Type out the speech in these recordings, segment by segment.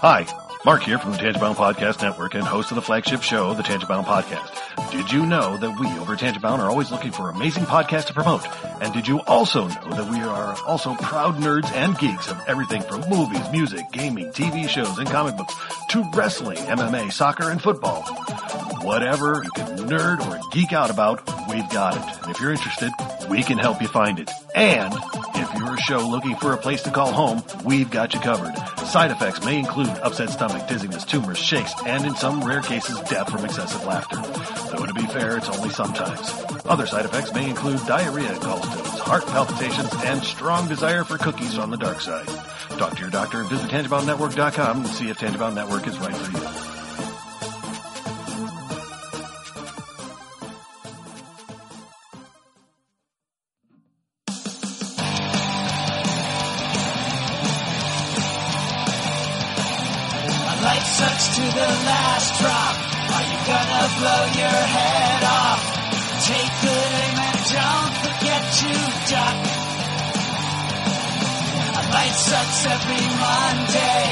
Hi, Mark here from the Tangibound Podcast Network and host of the flagship show, the Tangibound Podcast. Did you know that we over at Tangibound are always looking for amazing podcasts to promote? And did you also know that we are also proud nerds and geeks of everything from movies, music, gaming, TV shows, and comic books to wrestling, MMA, soccer, and football? Whatever you can nerd or geek out about, we've got it. And if you're interested, we can help you find it. And if you're a show looking for a place to call home, we've got you covered. Side effects may include upset stomach, dizziness, tumors, shakes, and in some rare cases, death from excessive laughter. Though to be fair, it's only sometimes. Other side effects may include diarrhea, gallstones, heart palpitations, and strong desire for cookies on the dark side. Talk to your doctor and visit TangiboundNetwork.com and see if Tangibound Network is right for you. To the last drop, are you gonna blow your head off? Take good aim and don't forget to duck. A light sucks every Monday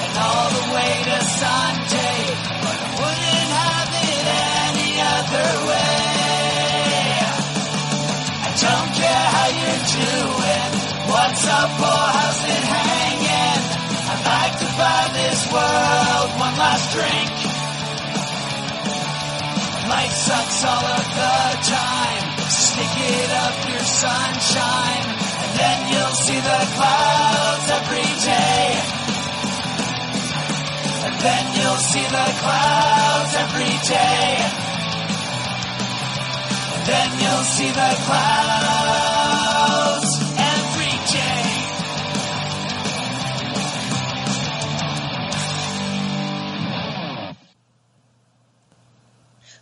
and all the way to Sunday, but I wouldn't have it any other way. I don't care how you're doing, what's up or how's it hanging. I'd like to buy this world one last drink. Life sucks all of the time. Stick it up your sunshine, and then you'll see the clouds every day. And then you'll see the clouds every day. And then you'll see the clouds every day.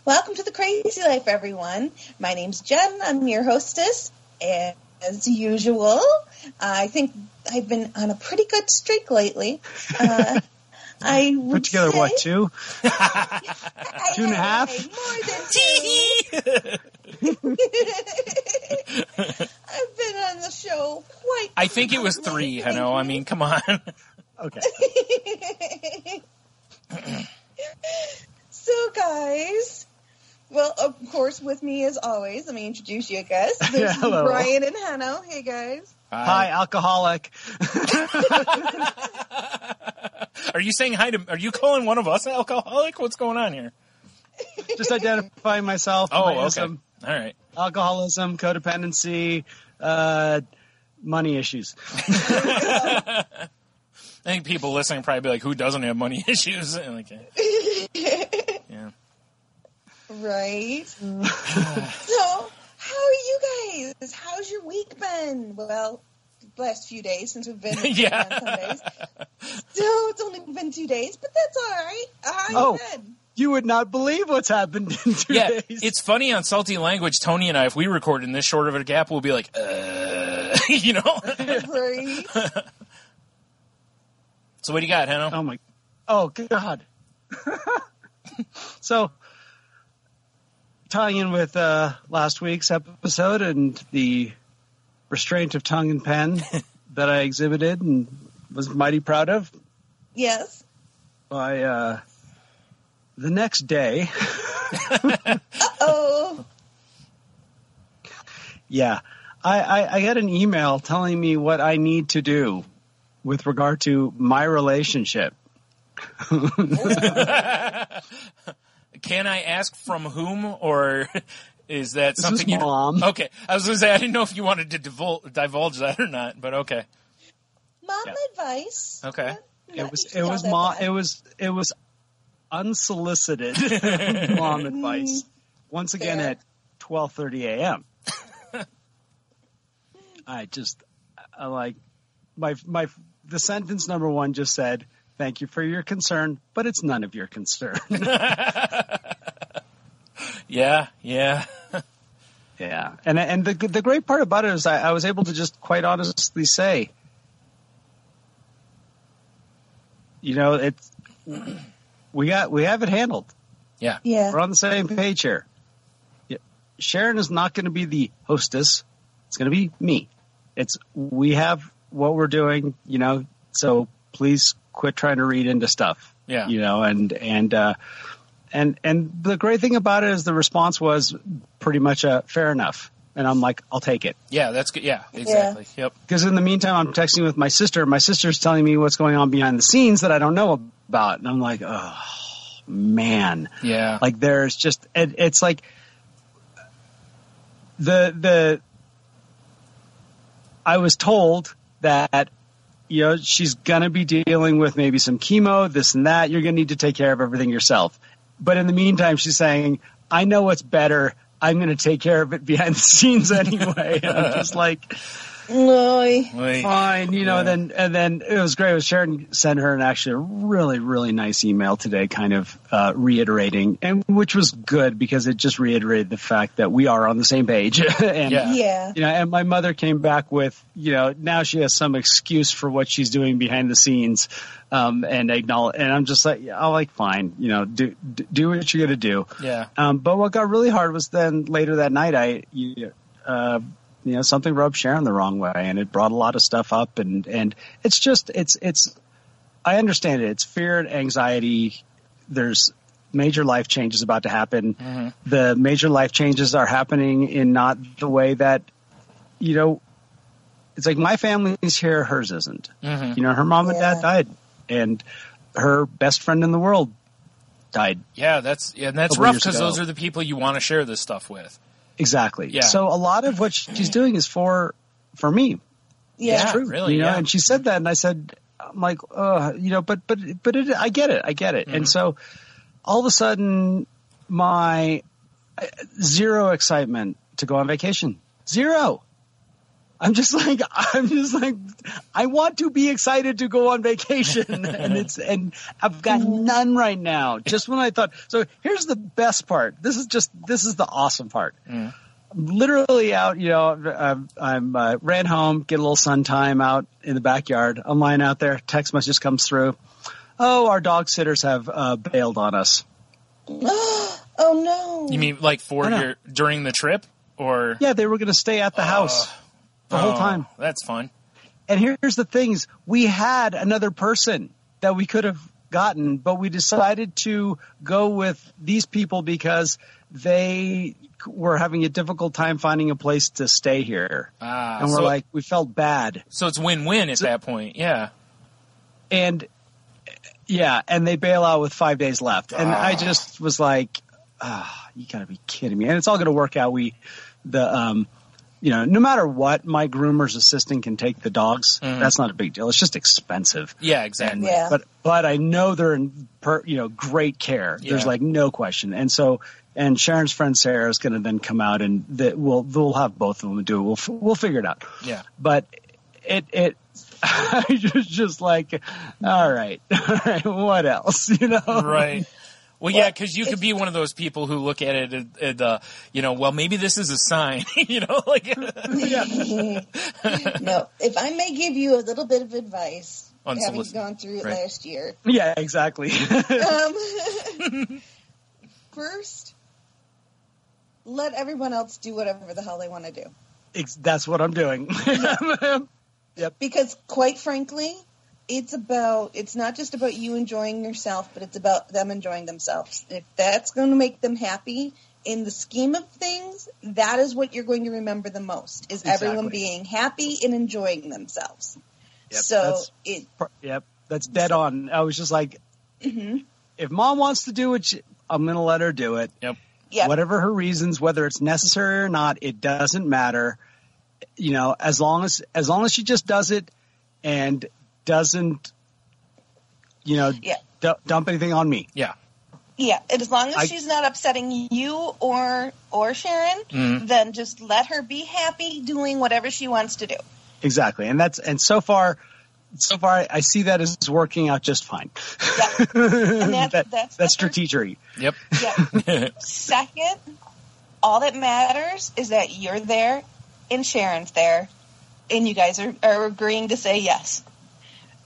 Welcome to the Crazy Life, everyone. My name's Jen. I'm your hostess. As usual, I think I've been on a pretty good streak lately. I would put together say, what, 2? 2.5? More than 2. I've been on the show quite. I think it was 3, Hanno. I mean, come on. Okay. So, guys. Well, of course, with me as always, let me introduce you guys. This is Brian and Hanno. Hey, guys. Hi, alcoholic. Are you saying hi to? Are you calling one of us an alcoholic? What's going on here? Just identifying myself. Oh, okay. All right. Alcoholism, codependency, money issues. I think people listening probably be like, "Who doesn't have money issues?" Like, yeah. Right. So, how are you guys? How's your week been? Well, the last few days since we've been on Sundays. So it's only been 2 days, but that's all right. How you been? You would not believe what's happened in 2 days. It's funny on Salty Language, Tony and I, if we record in this short of a gap, we'll be like, you know? Right. So what do you got, Hanno? Oh, God. So, tying in with last week's episode and the restraint of tongue and pen that I exhibited and was mighty proud of. Yes. By the next day. Uh-oh. Yeah. I got an email telling me what I need to do with regard to my relationship. Can I ask from whom, or is that this something is Mom. Okay, I was going to say I didn't know if you wanted to divulge that or not, but okay. Mom advice. Okay. It was unsolicited mom advice. Once again at 12:30 a.m. The sentence number 1 just said, "Thank you for your concern, but it's none of your concern." Yeah. Yeah. And the great part about it is I was able to just quite honestly say, you know, we have it handled. Yeah. We're on the same page here. Sharon is not going to be the hostess. It's going to be me. We have what we're doing, you know, so please quit trying to read into stuff. Yeah. You know, and the great thing about it is the response was pretty much fair enough. And I'm like, I'll take it. Yeah, that's good. Yeah, exactly. Yeah. Yep. Because in the meantime, I'm texting with my sister. My sister's telling me what's going on behind the scenes that I don't know about. And I'm like, oh, man. Yeah. Like there's just, it's like I was told that, you know, she's going to be dealing with maybe some chemo, this and that. You're going to need to take care of everything yourself. But in the meantime, she's saying, I know what's better. I'm going to take care of it behind the scenes anyway. And I'm just like, fine, you know. And then it was great. It was Sharon sent her actually a really, really nice email today, kind of reiterating, and which was good because it just reiterated the fact that we are on the same page. And Yeah. you know, and my mother came back with, you know, now she has some excuse for what she's doing behind the scenes, and acknowledge. And I'm just like, I'm like, fine, you know, do what you're gonna do. Yeah. But what got really hard was then later that night, you know, something rubbed Sharon the wrong way, and it brought a lot of stuff up, and it's just, it's, I understand it. It's fear and anxiety. There's major life changes about to happen. Mm-hmm. The major life changes are happening in not the way that, you know, it's like my family's here, hers isn't. Mm-hmm. You know, her mom and dad died, and her best friend in the world died. Yeah, that's rough because those are the people you want to share this stuff with. Exactly. Yeah. So a lot of what she's doing is for me. Yeah, It's true. really. You know, Yeah. and she said that, and I said, I'm like, you know, but I get it. Mm-hmm. And so all of a sudden, my zero excitement to go on vacation. Zero. I'm just like, I want to be excited to go on vacation, and I've got none right now. Just when I thought, so here's the best part. This is the awesome part. Mm. I'm literally out, you know, I'm ran home, get a little sun time out in the backyard. I'm lying out there. Text message comes through. Oh, our dog sitters have bailed on us. Oh no. You mean like during the trip, or? Yeah, they were going to stay at the house the whole time. That's fun. And here's the things. We had another person that we could have gotten, but we decided to go with these people because they were having a difficult time finding a place to stay here. And we're like, we felt bad. So it's win-win at that point. Yeah. And they bail out with 5 days left. And I just was like, you gotta be kidding me. And it's all going to work out. You know, no matter what, my groomer's assistant can take the dogs. Mm-hmm. That's not a big deal. It's just expensive. Yeah, exactly. But I know they're in great care. Yeah. There's like no question. And Sharon's friend Sarah is going to then come out, and we'll have both of them do it. We'll figure it out. Yeah. But it I was just like, all right, what else? You know? Right. Well, yeah, because you could be one of those people who look at it, you know, well, maybe this is a sign, you know, like. No, if I may give you a little bit of advice, having gone through it last year. Yeah, exactly. First, let everyone else do whatever the hell they want to do. That's what I'm doing. Yep. Because quite frankly, it's not just about you enjoying yourself, but it's about them enjoying themselves. If that's going to make them happy in the scheme of things, that is what you're going to remember the most, is everyone being happy and enjoying themselves. Yep. That's dead on. I was just like, if mom wants to do it, I'm going to let her do it. Yep. Whatever her reasons, whether it's necessary or not, it doesn't matter. You know, as long as she just does it and doesn't, you know, dump anything on me. Yeah. Yeah, and as long as she's not upsetting you or Sharon, then just let her be happy doing whatever she wants to do. Exactly, and so far I see that as working out just fine. Yeah, and that's strategery. Yep. Yeah. Second, all that matters is that you're there and Sharon's there, and you guys are agreeing to say yes.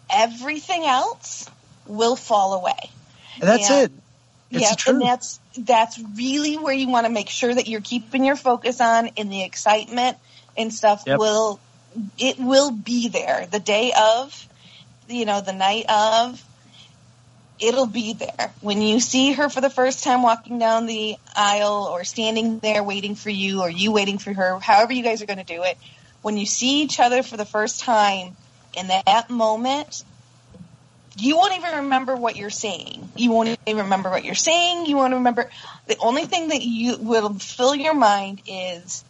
Everything else will fall away. And that's it. It's the truth. And that's really where you want to make sure that you're keeping your focus on, and the excitement and stuff will be there the day of. the night of, it'll be there. When you see her for the first time walking down the aisle or standing there waiting for you or you waiting for her, however you guys are going to do it, when you see each other for the first time in that moment, you won't even remember what you're saying. You won't even remember what you're saying. You won't remember. The only thing that you will fill your mind is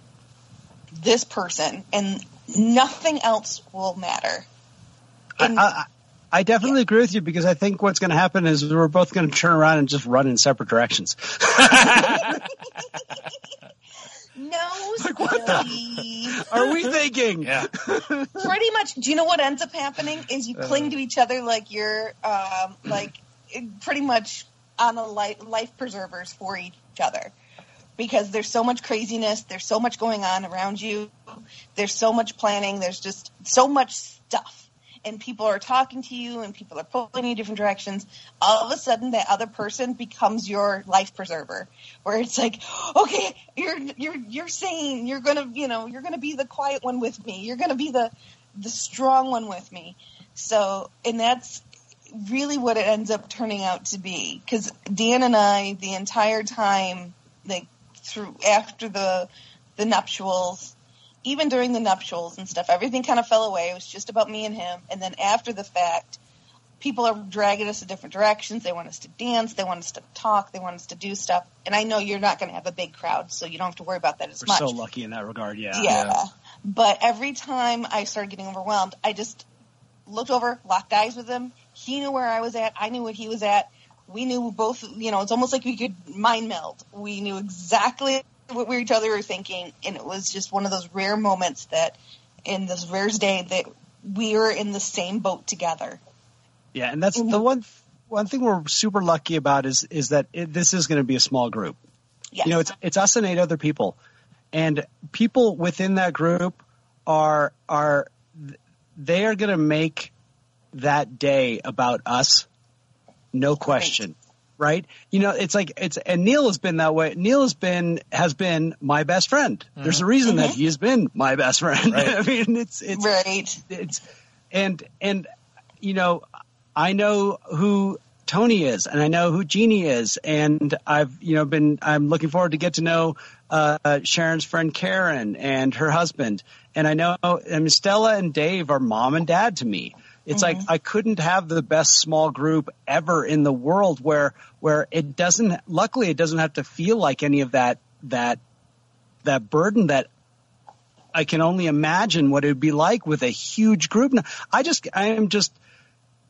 this person, and nothing else will matter. I definitely agree with you, because I think what's going to happen is we're both going to turn around and just run in separate directions. No, like, what the are we thinking? Yeah. Pretty much. Do you know what ends up happening is you cling to each other like you're pretty much on a life preservers for each other, because there's so much craziness, there's so much going on around you, there's so much planning, there's just so much stuff. And people are talking to you, and people are pulling you in different directions. All of a sudden, that other person becomes your life preserver, where it's like, okay, you're saying you're gonna be the quiet one with me. You're gonna be the strong one with me. So, and that's really what it ends up turning out to be. Because Dan and I, the entire time, like after the nuptials. Even during the nuptials and stuff, everything kind of fell away. It was just about me and him. And then after the fact, people are dragging us in different directions. They want us to dance. They want us to talk. They want us to do stuff. And I know you're not going to have a big crowd, so you don't have to worry about that as much. We're so lucky in that regard, yeah. Yeah. But every time I started getting overwhelmed, I just looked over, locked eyes with him. He knew where I was at. I knew what he was at. We knew both, it's almost like we could mind meld. We knew exactly what each other were thinking, and it was just one of those rare moments that in this rare day that we were in the same boat together. Yeah, and that's the one thing we're super lucky about is that this is going to be a small group. Yes. It's us and 8 other people, and people within that group are they are going to make that day about us, no question. Right? And Neil has been that way. Neil has been my best friend. Mm-hmm. There's a reason that he has been my best friend. Right. I mean, it's right. And I know who Tony is, and I know who Jeannie is, and I'm looking forward to get to know Sharon's friend Karen and her husband, and I know Stella and Dave are mom and dad to me. It's like I couldn't have the best small group ever in the world where it doesn't have to feel like any of that burden that I can only imagine what it would be like with a huge group. Now, I am just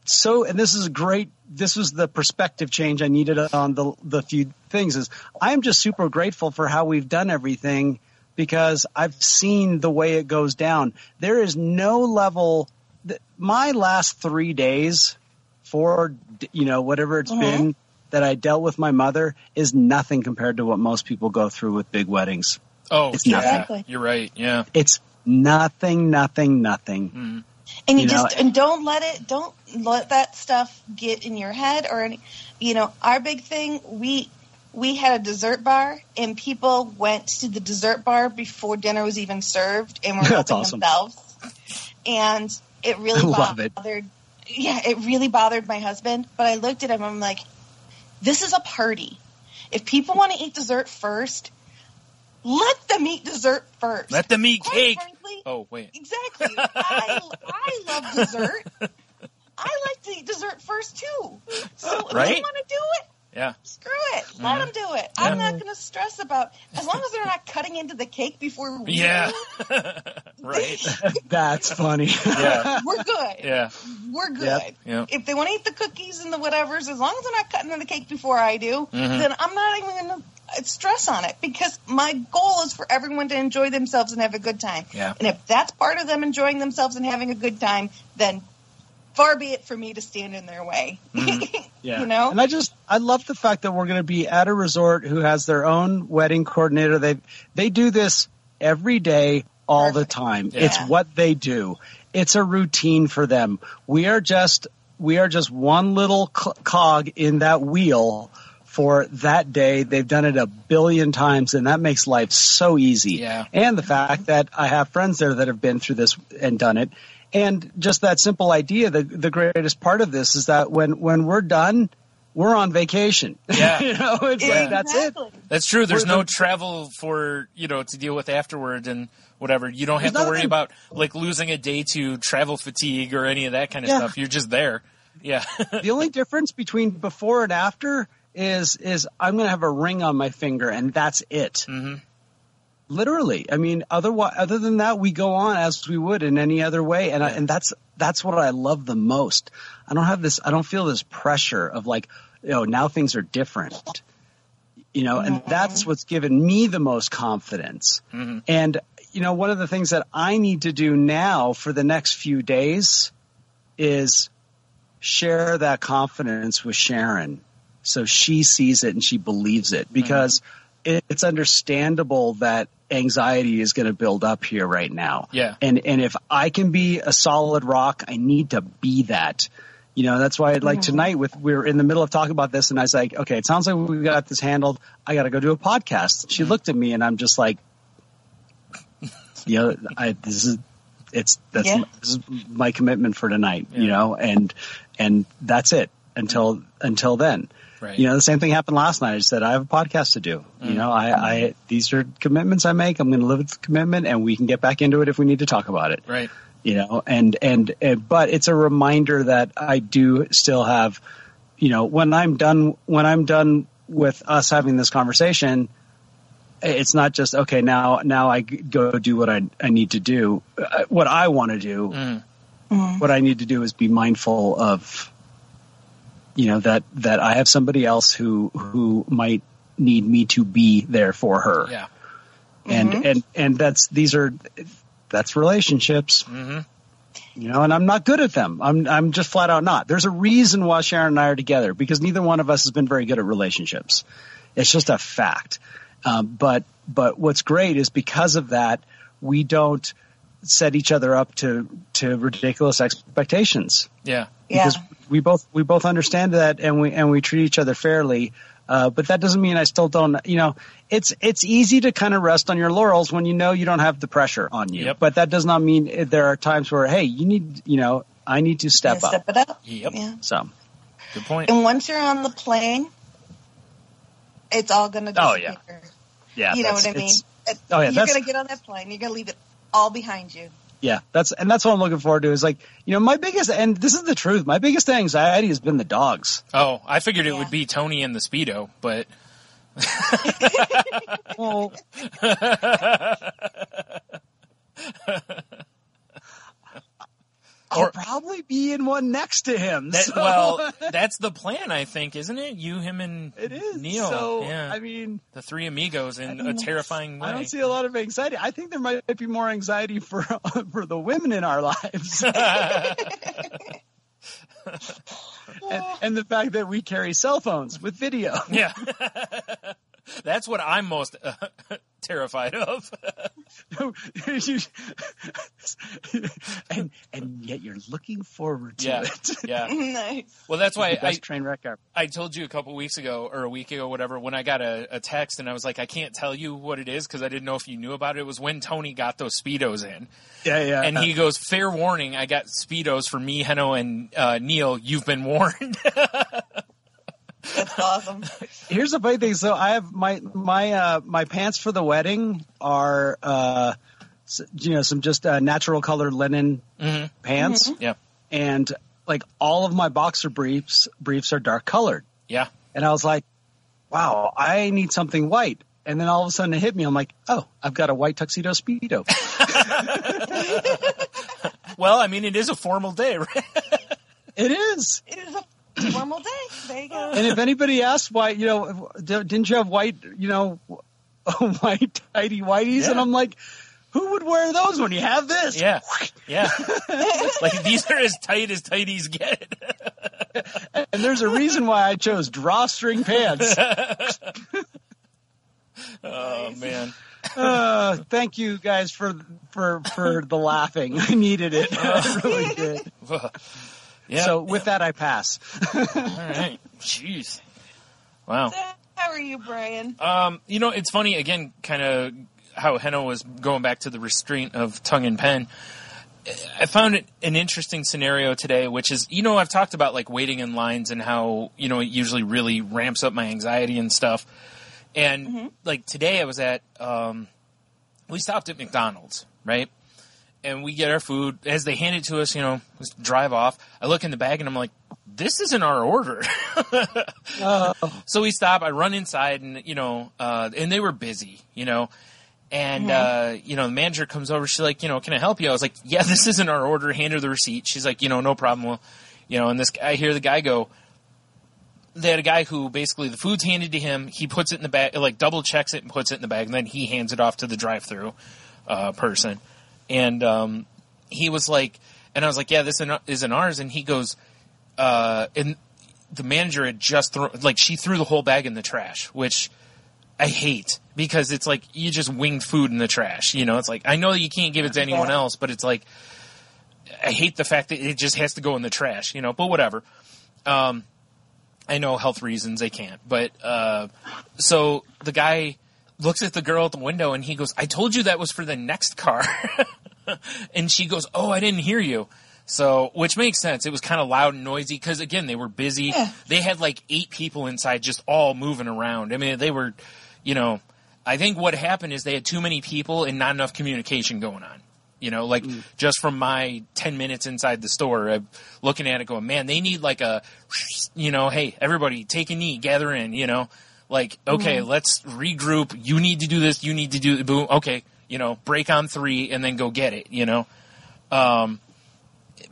so, and this is great. This was the perspective change I needed on the few things is I am just super grateful for how we've done everything, because I've seen the way it goes down. There is no level. My last 3 days, whatever it's been that I dealt with my mother is nothing compared to what most people go through with big weddings. Oh, it's yeah. Exactly. You're right. Yeah. It's nothing. And don't let that stuff get in your head or any, our big thing, we had a dessert bar, and people went to the dessert bar before dinner was even served and were helping themselves. And it really it really bothered my husband. But I looked at him and I'm like, this is a party. If people want to eat dessert first, let them eat dessert first. Let them eat cake. Frankly, oh, wait. Exactly. I love dessert. I like to eat dessert first, too. So if they want to do it, yeah, screw it. Let them do it. I'm not going to stress about, as long as they're not cutting into the cake before we Yeah. Right. That's funny. Yeah. We're good. Yeah. We're good. Yep. If they want to eat the cookies and the whatevers, as long as they're not cutting into the cake before I do, then I'm not even going to stress on it, because my goal is for everyone to enjoy themselves and have a good time. Yeah. And if that's part of them enjoying themselves and having a good time, then far be it for me to stand in their way. Yeah. And I love the fact that we're going to be at a resort who has their own wedding coordinator. They do this every day, all the time. Yeah. It's what they do. It's a routine for them. We are just one little cog in that wheel for that day. They've done it a billion times, and that makes life so easy. Yeah. And the fact that I have friends there that have been through this and done it. And just that simple idea, the greatest part of this is that when we're done, we're on vacation. Yeah. It's like, that's it. That's true. There's no travel for, to deal with afterward and whatever. You don't have to worry about like losing a day to travel fatigue or any of that kind of stuff. You're just there. Yeah. The only difference between before and after is I'm going to have a ring on my finger and that's it. Mm-hmm. Literally. I mean, other than that, we go on as we would in any other way. And that's what I love the most. I don't feel this pressure of like, now things are different, and that's what's given me the most confidence. Mm-hmm. And, one of the things that I need to do now for the next few days is share that confidence with Sharon so she sees it and she believes it, because it's understandable that anxiety is going to build up here right now. Yeah. And if I can be a solid rock, I need to be that. That's why like tonight we were in the middle of talking about this and I was like, okay, it sounds like we got this handled. I got to go do a podcast. She looked at me and I'm just like, this is my commitment for tonight, and that's it until then. Right. The same thing happened last night. I said, I have a podcast to do. These are commitments I make. I'm going to live with the commitment and we can get back into it if we need to talk about it. Right. But it's a reminder that I do still have, when I'm done with us having this conversation, it's not just, okay, now I go do what I need to do, what I want to do. Mm. What I need to do is be mindful of, that I have somebody else who might need me to be there for her. Yeah. And that's relationships. Mm-hmm. And I'm not good at them. I'm just flat out not. There's a reason why Sharon and I are together, because neither one of us has been very good at relationships. It's just a fact. But what's great is because of that, we don't set each other up to ridiculous expectations. Yeah. Because we both understand that and we treat each other fairly. But that doesn't mean I still don't, it's easy to kind of rest on your laurels when you don't have the pressure on you. Yep. But that does not mean there are times where, hey, you need, I need to step up. Step it up. Yep. Yeah. So. Good point. And once you're on the plane, it's all going to disappear. Oh, yeah. You know what I mean? You're going to get on that plane. You're going to leave it all behind you. Yeah, that's what I'm looking forward to is like, my biggest, and this is the truth, my biggest anxiety has been the dogs. Oh, I figured it would be Tony and the Speedo, but. Well, I'll probably be in one next to him. Well, that's the plan, I think, isn't it? You, him, and it is. Neil. So, yeah. I mean, the three amigos in a terrifying way. I don't see a lot of anxiety. I think there might be more anxiety for the women in our lives. and the fact that we carry cell phones with video. Yeah. That's what I'm most terrified of. and yet you're looking forward to it. Yeah. Nice. Well, that's why train wreck ever. I told you a couple weeks ago or a week ago, whatever, when I got a text and I was like, I can't tell you what it is because I didn't know if you knew about it. It was when Tony got those Speedos in. Yeah. And he goes, fair warning, I got Speedos for me, Henno, and Neil. You've been warned. That's awesome. Here's the funny thing. So I have my pants for the wedding are some just natural colored linen pants. Mm-hmm. Yeah. And like all of my boxer briefs are dark colored. Yeah. And I was like, wow, I need something white. And then all of a sudden it hit me. I'm like, oh, I've got a white tuxedo Speedo. Well, I mean, it is a formal day, right? It is. It is a formal day. There you go. And if anybody asks why, didn't you have white, white tidy whities? Yeah. And I'm like, who would wear those when you have this? Yeah. Yeah. Like these are as tighties get. And there's a reason why I chose drawstring pants. Oh man. Thank you guys for the laughing. I needed it. I really did. Yeah. So with that, I pass. All right. Jeez. Wow. So how are you, Brian? It's funny, again, kind of how Henno was going back to the restraint of tongue and pen. I found an interesting scenario today, which is, I've talked about like waiting in lines and how, it usually really ramps up my anxiety and stuff. And like today I was at, we stopped at McDonald's, right? And we get our food. As they hand it to us, let's drive off. I look in the bag and I'm like, this isn't our order. So we stop. I run inside and, and they were busy, And, the manager comes over. She's like, can I help you? I was like, yeah, this isn't our order. Hand her the receipt. She's like, no problem. Well, and I hear the guy go, they had a guy who basically the food's handed to him. He puts it in the bag, like double checks it and puts it in the bag. And then he hands it off to the drive-through, person. And, he was like, and I was like, yeah, this isn't ours. And he goes, and the manager had just she threw the whole bag in the trash, which I hate because it's like you just winged food in the trash. It's like, I know that you can't give it to anyone else, but it's like, I hate the fact that it just has to go in the trash, but whatever. I know health reasons they can't, but, so the guy looks at the girl at the window and he goes, I told you that was for the next car. And she goes, oh, I didn't hear you. So, which makes sense. It was kind of loud and noisy because, again, they were busy. Yeah. They had like 8 people inside just all moving around. I mean, they were, I think what happened is they had too many people and not enough communication going on. Just from my 10 minutes inside the store, I'm looking at it going, man, they need like a, hey, everybody take a knee, gather in, okay, let's regroup. You need to do this. You need to do, boom. Okay. Break on 3 and then go get it,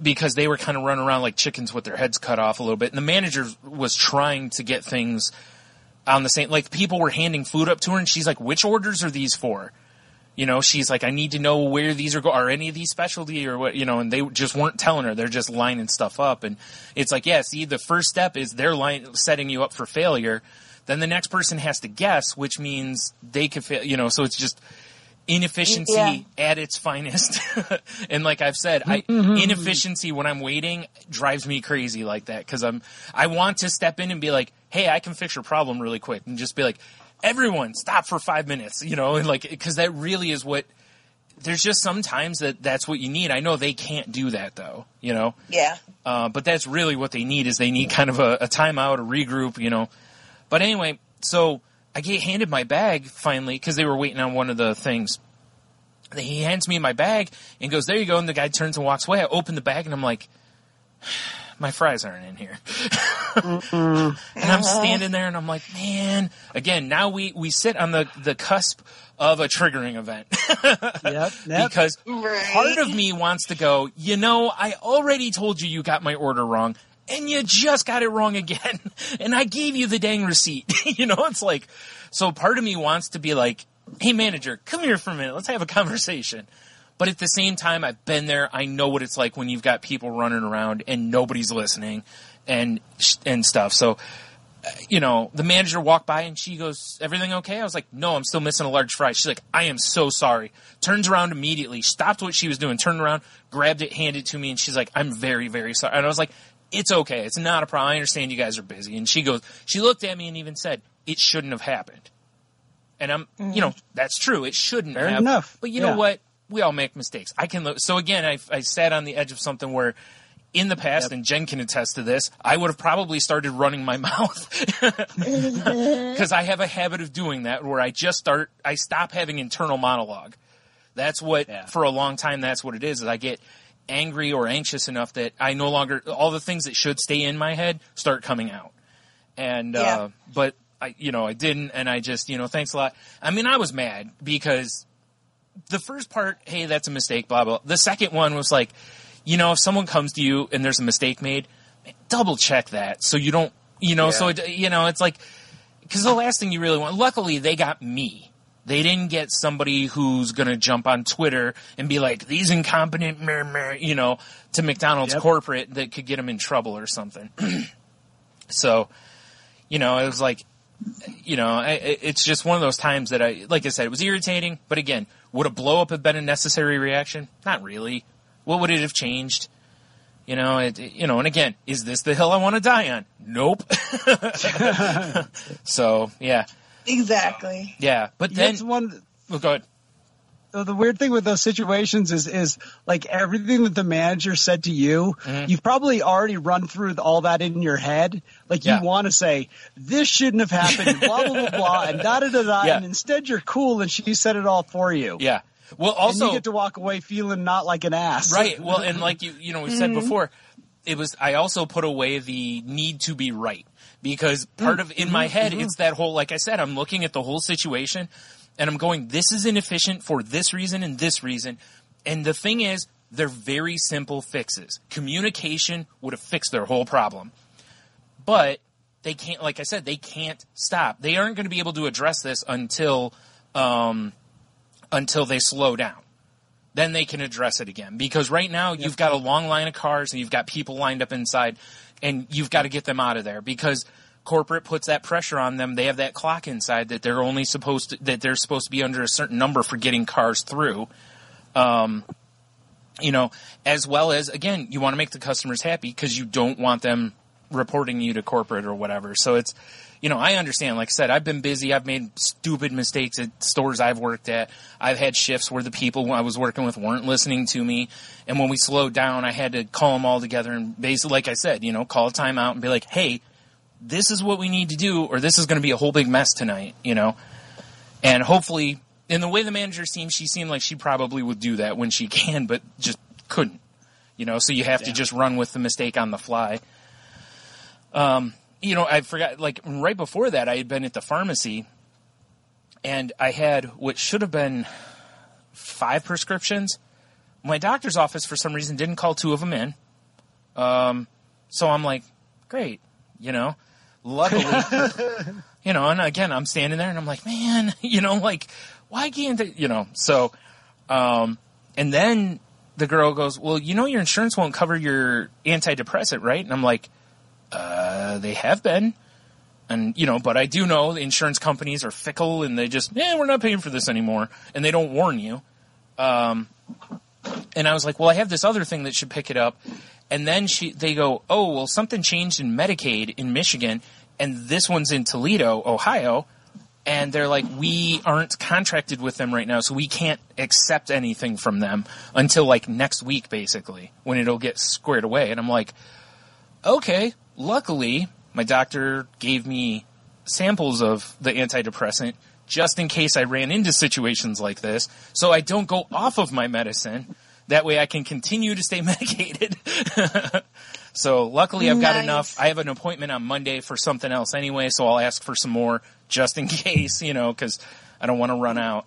because they were kind of running around like chickens with their heads cut off a little bit. And the manager was trying to get things on the same, like people were handing food up to her and she's like, which orders are these for? She's like, I need to know where these are any of these specialty or what, and they just weren't telling her. They're just lining stuff up. And it's like, yeah, see, the first step is they're setting you up for failure. Then the next person has to guess, which means they could fail, so it's just inefficiency at its finest. And like I've said, inefficiency when I'm waiting drives me crazy like that. Cause I want to step in and be like, hey, I can fix your problem really quick and just be like, everyone stop for 5 minutes, and like, cause that really is what, there's just sometimes that's what you need. I know they can't do that though, Yeah. But that's really what they need is they need kind of a timeout, a regroup, But anyway, so I get handed my bag finally because they were waiting on one of the things. He hands me my bag and goes, there you go. And the guy turns and walks away. I open the bag and I'm like, my fries aren't in here. And I'm standing there and I'm like, man, again, now we sit on the cusp of a triggering event. Yep. Because part of me wants to go, I already told you got my order wrong. And you just got it wrong again. And I gave you the dang receipt. It's like, so part of me wants to be like, hey, manager, come here for a minute. Let's have a conversation. But at the same time, I've been there. I know what it's like when you've got people running around and nobody's listening and stuff. So, the manager walked by and she goes, everything okay? I was like, no, I'm still missing a large fry. She's like, I am so sorry. Turns around immediately, stopped what she was doing, turned around, grabbed it, handed it to me. And she's like, I'm very, very sorry. And I was like, it's okay. It's not a problem. I understand you guys are busy. And she looked at me and even said, it shouldn't have happened. And I'm, that's true. It shouldn't have. Enough. But you know what? We all make mistakes. So again, I sat on the edge of something where in the past, and Jen can attest to this, I would have probably started running my mouth because I have a habit of doing that where I stop having internal monologue. That's what, for a long time, that's what it is I get angry or anxious enough that I no longer, all the things that should stay in my head start coming out. And, but I didn't, and I just, thanks a lot. I mean, I was mad because the first part, hey, that's a mistake, blah, blah. The second one was like, if someone comes to you and there's a mistake made, double check that. So you don't, so, it's like, because the last thing you really want, luckily they got me. They didn't get somebody who's going to jump on Twitter and be like, these incompetent, to McDonald's corporate that could get them in trouble or something. So, it was like, it's just one of those times that like I said, it was irritating. But again, would a blow up have been a necessary reaction? Not really. What would it have changed? And again, is this the hill I want to die on? Nope. So, yeah. Exactly. Yeah, but then... That's one... Oh, go ahead. the weird thing with those situations is like everything that the manager said to you, you've probably already run through all that in your head. Like you want to say, this shouldn't have happened, blah, blah, blah, blah, and da-da-da-da, and instead you're cool and she said it all for you. Yeah. Well, also, and you get to walk away feeling not like an ass. Right. Well, and like you know, we said before, I also put away the need to be right. Because part of, in my head, it's that whole, like I said, I'm looking at the whole situation, and I'm going, this is inefficient for this reason and this reason. And the thing is, they're very simple fixes. Communication would have fixed their whole problem. But they can't, like I said, they can't stop. They aren't going to be able to address this until they slow down. Then they can address it again. Because right now, you've got a long line of cars, and you've got people lined up inside, and you've got to get them out of there because corporate puts that pressure on them. They have that clock inside that they're only supposed to be under a certain number for getting cars through. You know, as well as, again, you want to make the customers happy because you don't want them reporting you to corporate or whatever. So it's, you know, I understand. Like I said, I've been busy. I've made stupid mistakes at stores I've worked at. I've had shifts where the people I was working with weren't listening to me. And when we slowed down, I had to call them all together and basically, like I said, you know, call a timeout and be like, hey, this is what we need to do or this is going to be a whole big mess tonight, you know. And hopefully, in the way the manager seemed, she seemed like she probably would do that when she can, but just couldn't, you know. So you have to just run with the mistake on the fly. You know, I forgot, like, right before that, I had been at the pharmacy, and I had what should have been 5 prescriptions. My doctor's office, for some reason, didn't call 2 of them in. So I'm like, great, you know. Luckily, you know, and again, I'm standing there, and I'm like, man, you know, like, why can't they, you know. So, and then the girl goes, well, you know your insurance won't cover your antidepressant, right? And I'm like, they have been. And, you know, but I do know the insurance companies are fickle and they just, we're not paying for this anymore. And they don't warn you. And I was like, well, I have this other thing that should pick it up. And then they go, oh, well, something changed in Medicaid in Michigan. And this one's in Toledo, Ohio. And they're like, we aren't contracted with them right now, so we can't accept anything from them until like next week, basically, when it'll get squared away. And I'm like, okay. Luckily, my doctor gave me samples of the antidepressant just in case I ran into situations like this, so I don't go off of my medicine. That way I can continue to stay medicated. So luckily I've got enough. I have an appointment on Monday for something else anyway, so I'll ask for some more just in case, you know, because I don't want to run out.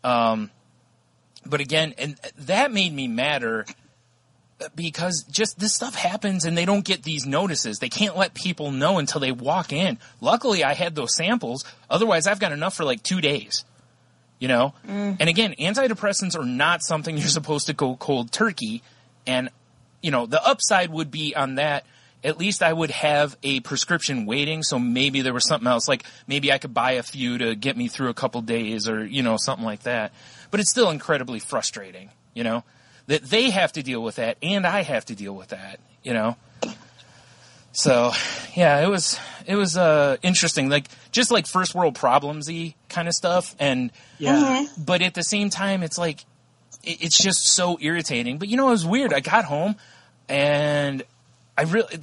But again, and that made me madder because just this stuff happens and they don't get these notices. They can't let people know until they walk in. Luckily, I had those samples. Otherwise, I've got enough for like 2 days, you know? And again, antidepressants are not something you're supposed to go cold turkey. And, you know, the upside would be on that. At least I would have a prescription waiting, so maybe there was something else. Like maybe I could buy a few to get me through a couple days or, you know, something like that. But it's still incredibly frustrating, you know? That they have to deal with that, and I have to deal with that, you know. So, yeah, it was interesting, like just like first world problemsy kind of stuff, and but at the same time, it's like it's just so irritating. But you know, it was weird. I got home, and I really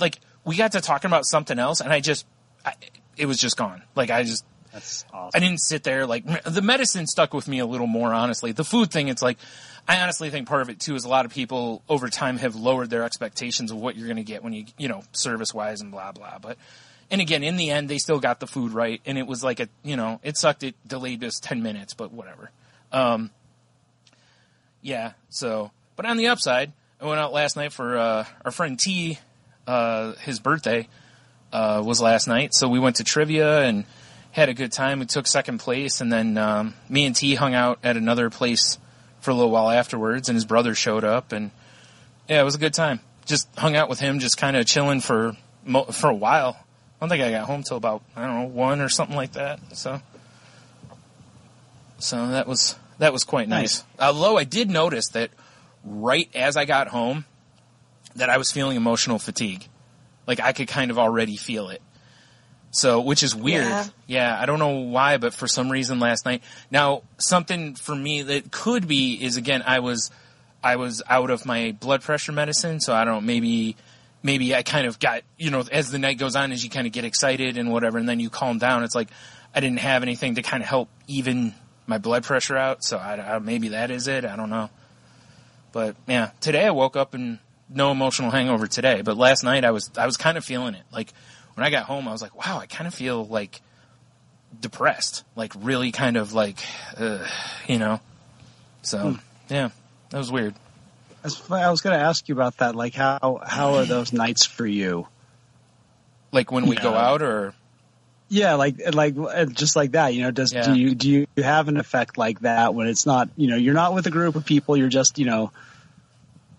we got to talking about something else, and it was just gone. Like that's awesome. I didn't sit there the medicine stuck with me a little more, honestly. The food thing, it's like. I honestly think part of it, too, is a lot of people over time have lowered their expectations of what you're going to get when you know, service-wise and blah, blah. But, and again, in the end, they still got the food right. And it was like it sucked. It delayed us 10 minutes, but whatever. Yeah, so. But on the upside, I went out last night for our friend T. His birthday was last night. So we went to trivia and had a good time. We took second place. And then me and T hung out at another place for a little while afterwards, and his brother showed up, and yeah, it was a good time. Just hung out with him, just kind of chilling for a while. I don't think I got home till about 1 or something like that. So that was quite nice. Although I did notice that right as I got home, that I was feeling emotional fatigue. Like I could kind of already feel it. So, which is weird. Yeah, I don't know why, but for some reason last night. Now, something for me that could be is, again, I was out of my blood pressure medicine, so I don't know, maybe I kind of got, as the night goes on, as you kind of get excited and whatever, and then you calm down, it's like I didn't have anything to kind of help even my blood pressure out, so maybe that is it. I don't know. But, yeah, today I woke up and no emotional hangover today, but last night I was kind of feeling it. Like, when I got home, I was like, wow, I kind of feel, like, depressed. Like, really kind of, like, So, yeah, that was weird. I was going to ask you about that. Like, how are those nights for you? Like, when we go out, or? Yeah, like just like that. Do you have an effect like that when it's not, you're not with a group of people, you're just, how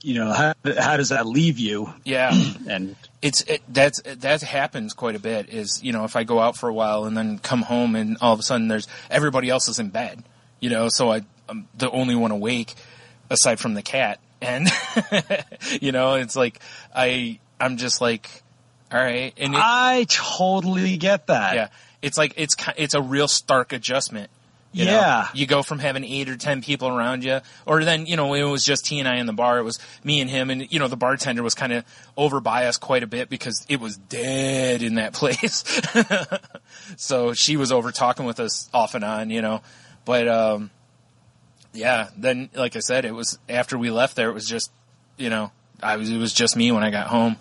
does that leave you? Yeah. And that happens quite a bit is, if I go out for a while and then come home and all of a sudden everybody else is in bed, so I'm the only one awake aside from the cat. And, it's like, I'm just like, all right. And I totally get that. Yeah. It's like, it's a real stark adjustment. You know? You go from having 8 or 10 people around you, or then, it was just he and I in the bar. It was me and him, and, the bartender was kind of over by us quite a bit because it was dead in that place. So she was over talking with us off and on, But, yeah, then, like I said, it was after we left there, it was just, it was just me when I got home.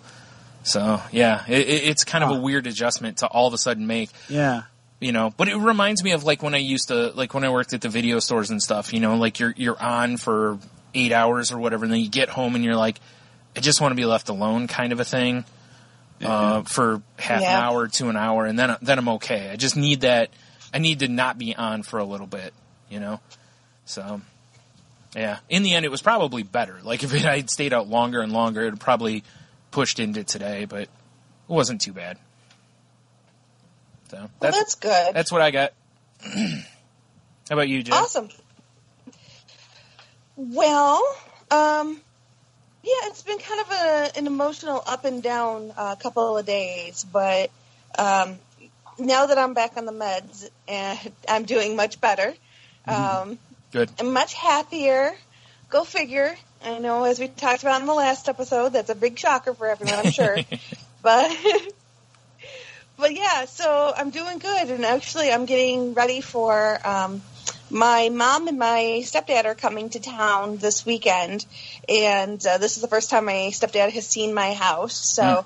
So, yeah, it's kind of a weird adjustment to all of a sudden make. Yeah. But it reminds me of like when I used to, like when I worked at the video stores and stuff, like you're on for 8 hours or whatever, and then you get home and you're like, I just want to be left alone kind of a thing, for half an hour to an hour, and then I'm okay. I just need that. I need to not be on for a little bit, So, yeah. In the end, it was probably better. Like if I'd stayed out longer and longer, it would probably pushed into today, but it wasn't too bad. So that's good. That's what I got. How about you, Jen? Awesome. Well, it's been kind of an emotional up and down couple of days, but now that I'm back on the meds, and I'm doing much better. Good. I'm much happier. Go figure. I know, as we talked about in the last episode, that's a big shocker for everyone, I'm sure. But yeah, so I'm doing good, and actually I'm getting ready for my mom and my stepdad are coming to town this weekend, and this is the first time my stepdad has seen my house. So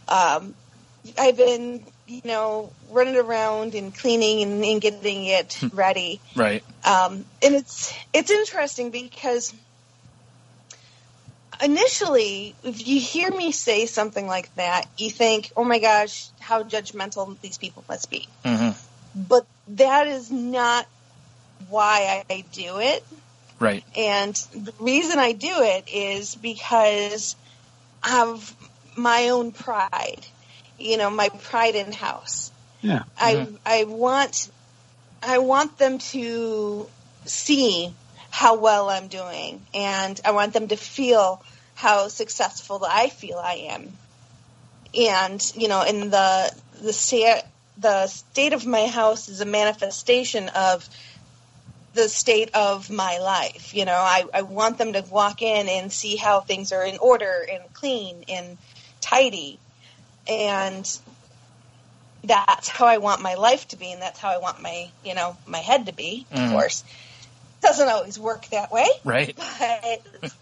I've been, running around and cleaning and getting it ready. Right. And it's interesting because initially, if you hear me say something like that, you think, oh my gosh, how judgmental these people must be. Mm-hmm. But that is not why I do it. Right. And the reason I do it is because of my own pride. My pride in house. Yeah. I want them to see how well I'm doing, and I want them to feel how successful I feel I am. And, in the state of my house is a manifestation of the state of my life. I want them to walk in and see how things are in order and clean and tidy. And that's how I want my life to be, and that's how I want my head to be, of course. Doesn't always work that way. Right. But,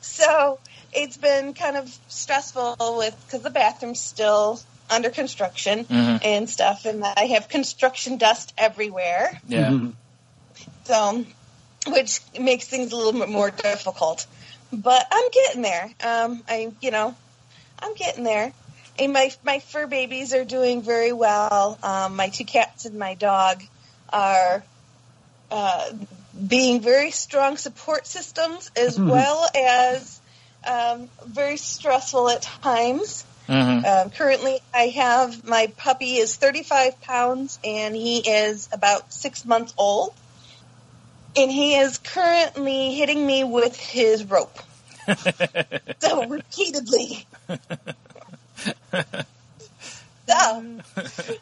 so it's been kind of stressful because the bathroom's still under construction and stuff, and I have construction dust everywhere. Yeah. Mm-hmm. So, which makes things a little bit more difficult. But I'm getting there. I'm getting there. And my fur babies are doing very well. My 2 cats and my dog are being very strong support systems, as well as very stressful at times. Currently, I have my puppy is 35 pounds, and he is about 6 months old. And he is currently hitting me with his rope. So repeatedly. stuff.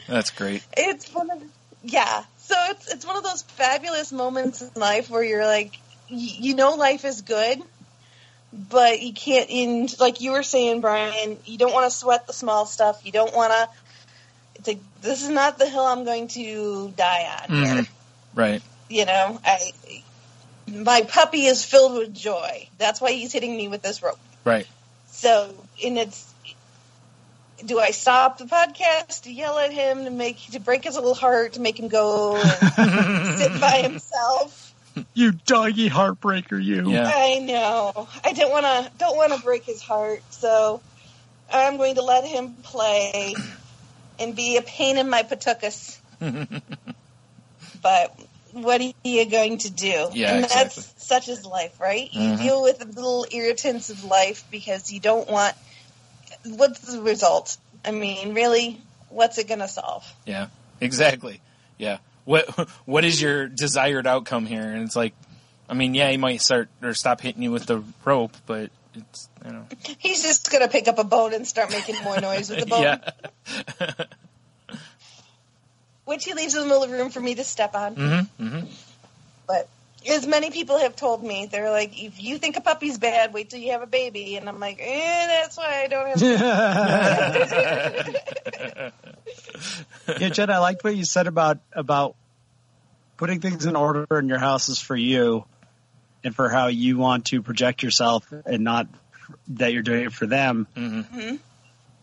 That's great. It's one of So it's one of those fabulous moments in life where you're like, you know, life is good, but you can't. Like you were saying, Brian, you don't want to sweat the small stuff. You don't want to. It's like, this is not the hill I'm going to die on here. Right. You know, my puppy is filled with joy. That's why he's hitting me with this rope. Right. So, do I stop the podcast to yell at him to break his little heart, to make him go and sit by himself? You doggy heartbreaker, you. Yeah. I know. I don't want to break his heart, so I'm going to let him play and be a pain in my patookus. But what are you going to do? Yeah, and exactly. That's such is life, right? You deal with the little irritants of life because you don't want. What's the result? I mean, really, what's it going to solve? Yeah, exactly. Yeah. What is your desired outcome here? And it's like, I mean, yeah, he might start or stop hitting you with the rope, but it's, you know. He's just going to pick up a bone and start making more noise with the bone. Yeah. Which he leaves in the middle of the room for me to step on. But as many people have told me, they're like, if you think a puppy's bad, wait till you have a baby. And I'm like, that's why I don't have a baby. Yeah, Jen, I liked what you said about putting things in order in your house is for you and for how you want to project yourself and not that you're doing it for them.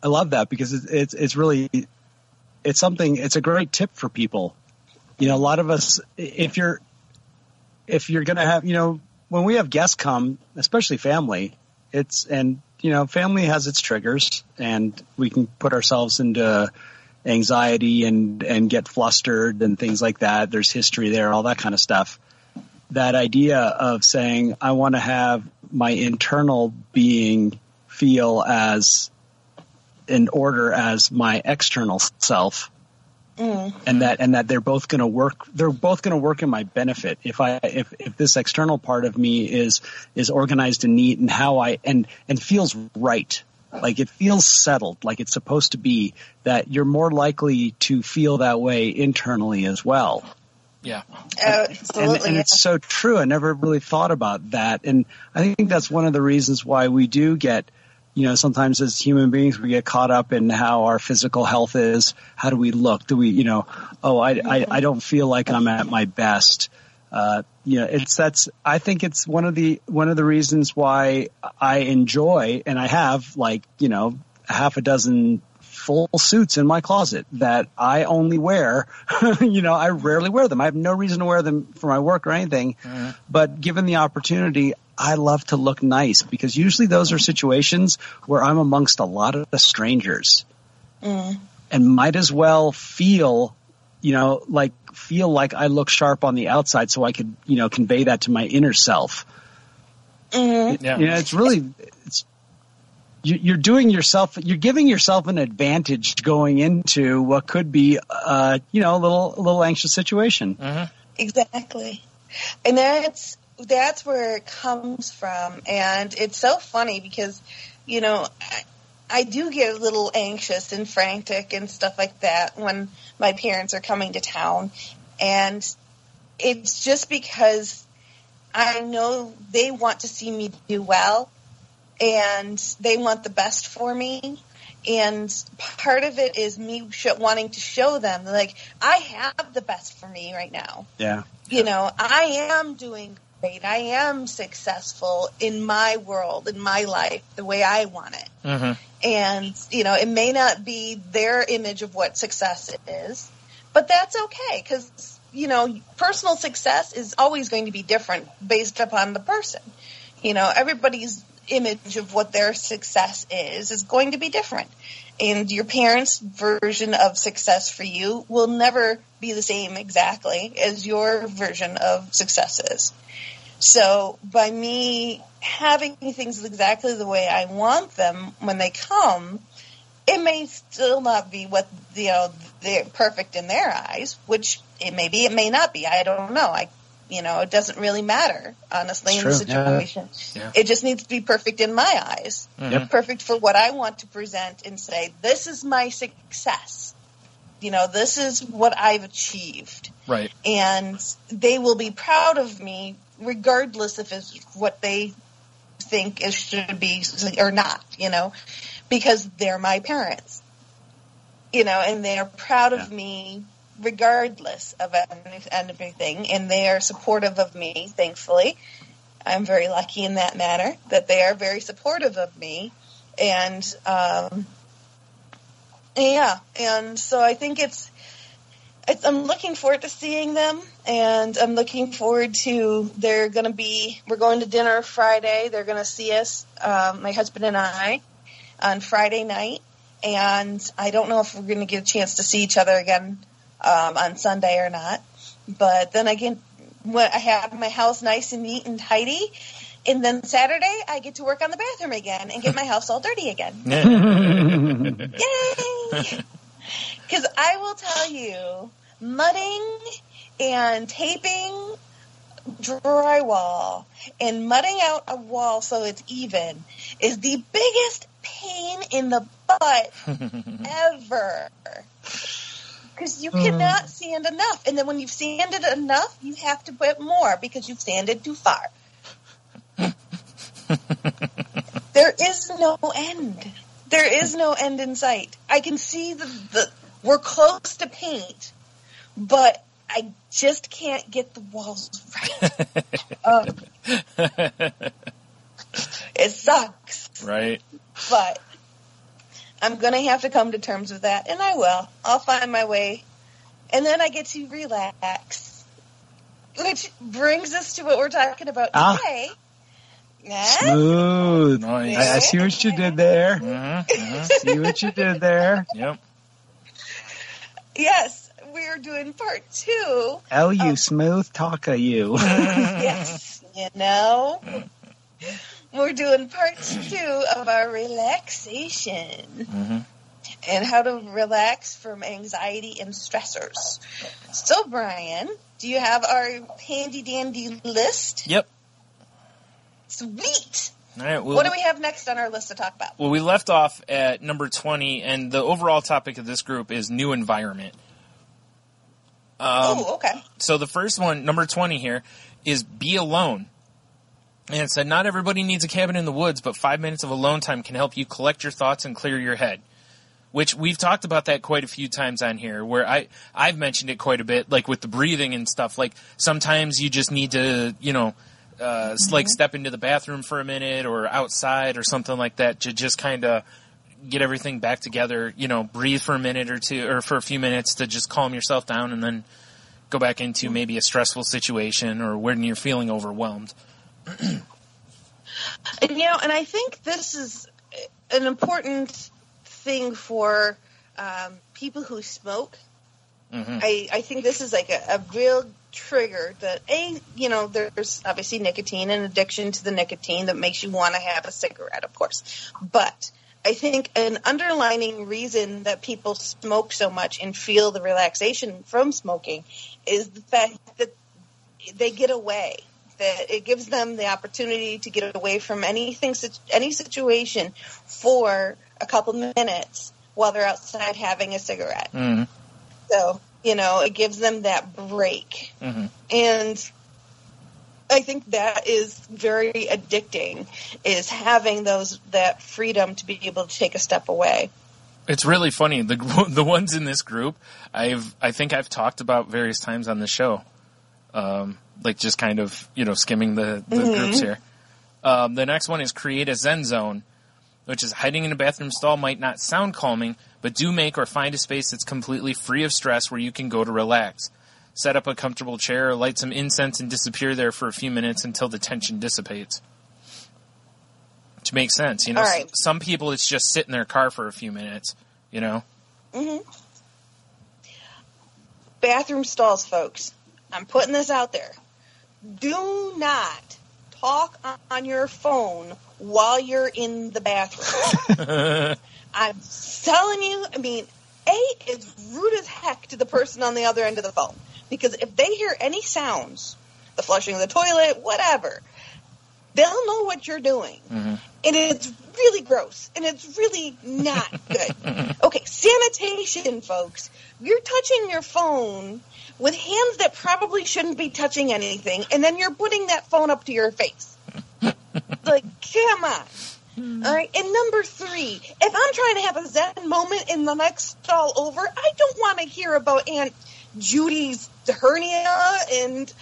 I love that because it's really... It's a great tip for people. You know, a lot of us, if you're going to have, you know, when we have guests come, especially family, family has its triggers and we can put ourselves into anxiety and get flustered and things like that. There's history there, all that kind of stuff. That idea of saying, I want to have my internal being feel as in order as my external self, and that they're both going to work. They're both going to work in my benefit. If this external part of me is organized and neat and and feels right, like it feels settled, like it's supposed to be, that you're more likely to feel that way internally as well. Yeah. Absolutely. And it's so true. I never really thought about that. And I think that's one of the reasons why we do get, you know, sometimes as human beings, we get caught up in how our physical health is. How do we look? Do we, you know, I don't feel like I'm at my best. You know, I think it's one of the reasons why I enjoy, and I have like, you know, half a dozen full suits in my closet that I only wear. You know, I rarely wear them. I have no reason to wear them for my work or anything. But given the opportunity, I love to look nice because usually those are situations where I'm amongst a lot of strangers and might as well feel like I look sharp on the outside so I could, you know, convey that to my inner self. Yeah. You know, you're giving yourself an advantage going into what could be, you know, a little anxious situation. Exactly. And that's where it comes from. And it's so funny because, you know, I do get a little anxious and frantic and stuff like that when my parents are coming to town. And it's just because I know they want to see me do well and they want the best for me. And part of it is me wanting to show them, like, I have the best for me right now. Yeah. You know, I am doing great. I am successful in my world, in my life, the way I want it. And, you know, it may not be their image of what success is, but that's okay because, you know, personal success is always going to be different based upon the person. You know, everybody's image of what their success is going to be different. And your parents' version of success for you will never be the same exactly as your version of success is. So by me having things exactly the way I want them when they come, it may still not be what, you know, they're perfect in their eyes, which it may be, it may not be. I don't know. It doesn't really matter, honestly, in the situation. Yeah. It just needs to be perfect in my eyes. Mhm. Perfect for what I want to present and say, this is my success. This is what I've achieved. Right. And they will be proud of me regardless if it's what they think it should be or not, because they're my parents, and they're proud of me regardless of everything, and they are supportive of me, thankfully. I'm very lucky in that manner, that they are very supportive of me, and so I think I'm looking forward to seeing them, and I'm looking forward to, we're going to dinner Friday. They're going to see us, my husband and I, on Friday night, and I don't know if we're going to get a chance to see each other again on Sunday or not, but then again, I have my house nice and neat and tidy, and then Saturday I get to work on the bathroom again and get my house all dirty again. Yay! Because I will tell you, mudding and taping drywall and mudding out a wall so it's even is the biggest pain in the butt ever. Because you cannot sand enough. And then when you've sanded enough, you have to put more because you've sanded too far. There is no end. There is no end in sight. I can see we're close to paint, but I just can't get the walls right. It sucks. Right. But I'm going to have to come to terms with that, and I will. I'll find my way. And then I get to relax, which brings us to what we're talking about today. Smooth. Nice. I see what you did there. Mm-hmm. See what you did there. Yep. Yes, we're doing part 2. You smooth talker, you. Yes, we're doing part 2 of our relaxation. Mm-hmm. And how to relax from anxiety and stressors. So, Brian, do you have our handy-dandy list? Yep. Sweet. All right. What do we have next on our list to talk about? Well, we left off at number 20, and the overall topic of this group is new environment. Okay. So the first one, number 20 here, is be alone. And it said, not everybody needs a cabin in the woods, but 5 minutes of alone time can help you collect your thoughts and clear your head. Which we've talked about that quite a few times on here, where I've mentioned it quite a bit, like with the breathing and stuff. Like sometimes you just need to, like step into the bathroom for a minute or outside or something like that to just kind of get everything back together, breathe for a minute or two or for a few minutes to just calm yourself down and then go back into maybe a stressful situation or when you're feeling overwhelmed. And I think this is an important thing for people who smoke. Mm-hmm. I think this is like a real trigger that there's obviously nicotine and addiction to the nicotine that makes you want to have a cigarette, of course. But I think an underlying reason that people smoke so much and feel the relaxation from smoking is the fact that they get away. That it gives them the opportunity to get away from any situation for a couple minutes while they're outside having a cigarette. Mm-hmm. So, it gives them that break. Mm-hmm. And I think that is very addicting, is having that freedom to be able to take a step away. It's really funny. The ones in this group, I think I've talked about various times on the show. Like just kind of, skimming the groups here. The next one is create a Zen zone, which is hiding in a bathroom stall might not sound calming, but do make or find a space that's completely free of stress where you can go to relax. Set up a comfortable chair, light some incense, and disappear there for a few minutes until the tension dissipates. Which makes sense, All right. Some people, it's just sit in their car for a few minutes, Mm-hmm. Bathroom stalls, folks. I'm putting this out there. Do not talk on your phone while you're in the bathroom. I'm telling you, it's rude as heck to the person on the other end of the phone. Because if they hear any sounds the flushing of the toilet, whatever. They'll know what you're doing. Mm-hmm. And it's really gross. And it's really not good. Okay, sanitation, folks. You're touching your phone with hands that probably shouldn't be touching anything, and then you're putting that phone up to your face. Like, come on. All right, and number 3, if I'm trying to have a Zen moment in the next stall over, I don't want to hear about Aunt Judy's hernia and,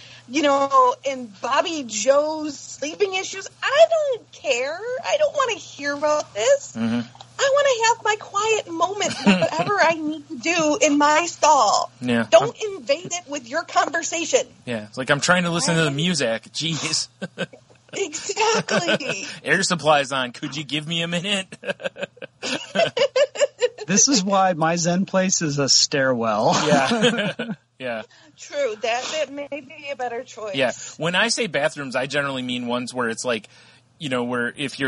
and Bobby Joe's sleeping issues. I don't care. I don't want to hear about this. Mm-hmm. I want to have my quiet moment, whatever I need to do in my stall. Yeah. Don't invade it with your conversation. Yeah, it's like I'm trying to listen to the music. Jeez. Exactly. Air supply's on. Could you give me a minute? This is why my Zen place is a stairwell. Yeah. Yeah. True. That may be a better choice. Yeah. When I say bathrooms, I generally mean ones where it's like, where if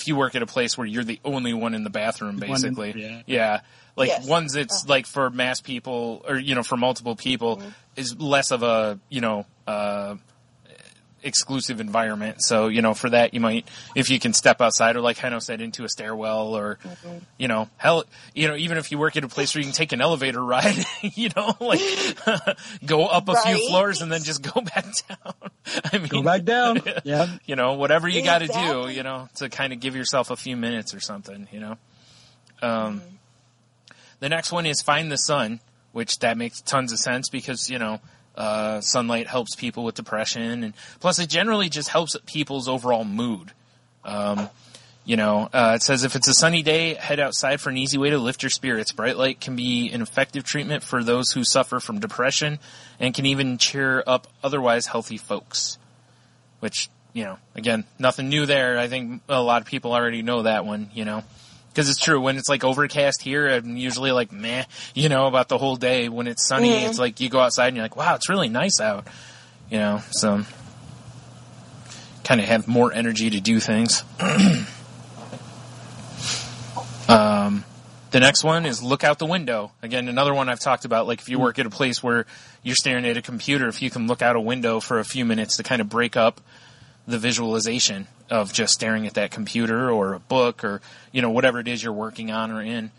you work at a place where you're the only one in the bathroom, basically. Yeah. Like, yes. Ones that's like for mass people or, for multiple people is less of a, exclusive environment. So, for that you might, if you can step outside or like Heno said, into a stairwell or, hell, even if you work at a place where you can take an elevator ride, go up a few floors and then just go back down. I mean, go back down. Yeah. Whatever you got to do, to kind of give yourself a few minutes or something, The next one is find the sun, which that makes tons of sense because, sunlight helps people with depression, and plus it generally just helps people's overall mood. It says if it's a sunny day, head outside for an easy way to lift your spirits. Bright light can be an effective treatment for those who suffer from depression and can even cheer up otherwise healthy folks. Which, again, nothing new there. I think a lot of people already know that one, Because it's true, when it's like overcast here, I'm usually like, meh, about the whole day. When it's sunny, it's like you go outside and you're like, wow, it's really nice out. So kind of have more energy to do things. The next one is look out the window. Again, another one I've talked about, like if you work at a place where you're staring at a computer, if you can look out a window for a few minutes to kind of break up the visualization of just staring at that computer or a book or, whatever it is you're working on or in.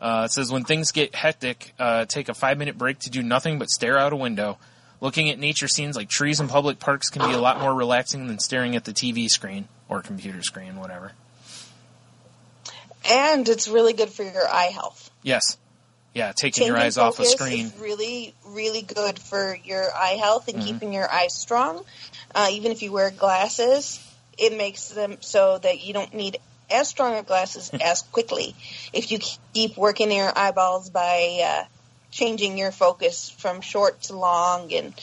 It says when things get hectic, take a 5-minute break to do nothing but stare out a window. Looking at nature scenes like trees in public parks can be a lot more relaxing than staring at the TV screen or computer screen, whatever. And it's really good for your eye health. Yes. Yeah, taking your eyes off a screen is really, really good for your eye health and keeping your eyes strong. Even if you wear glasses, it makes them so that you don't need as strong of glasses as quickly if you keep working your eyeballs by changing your focus from short to long and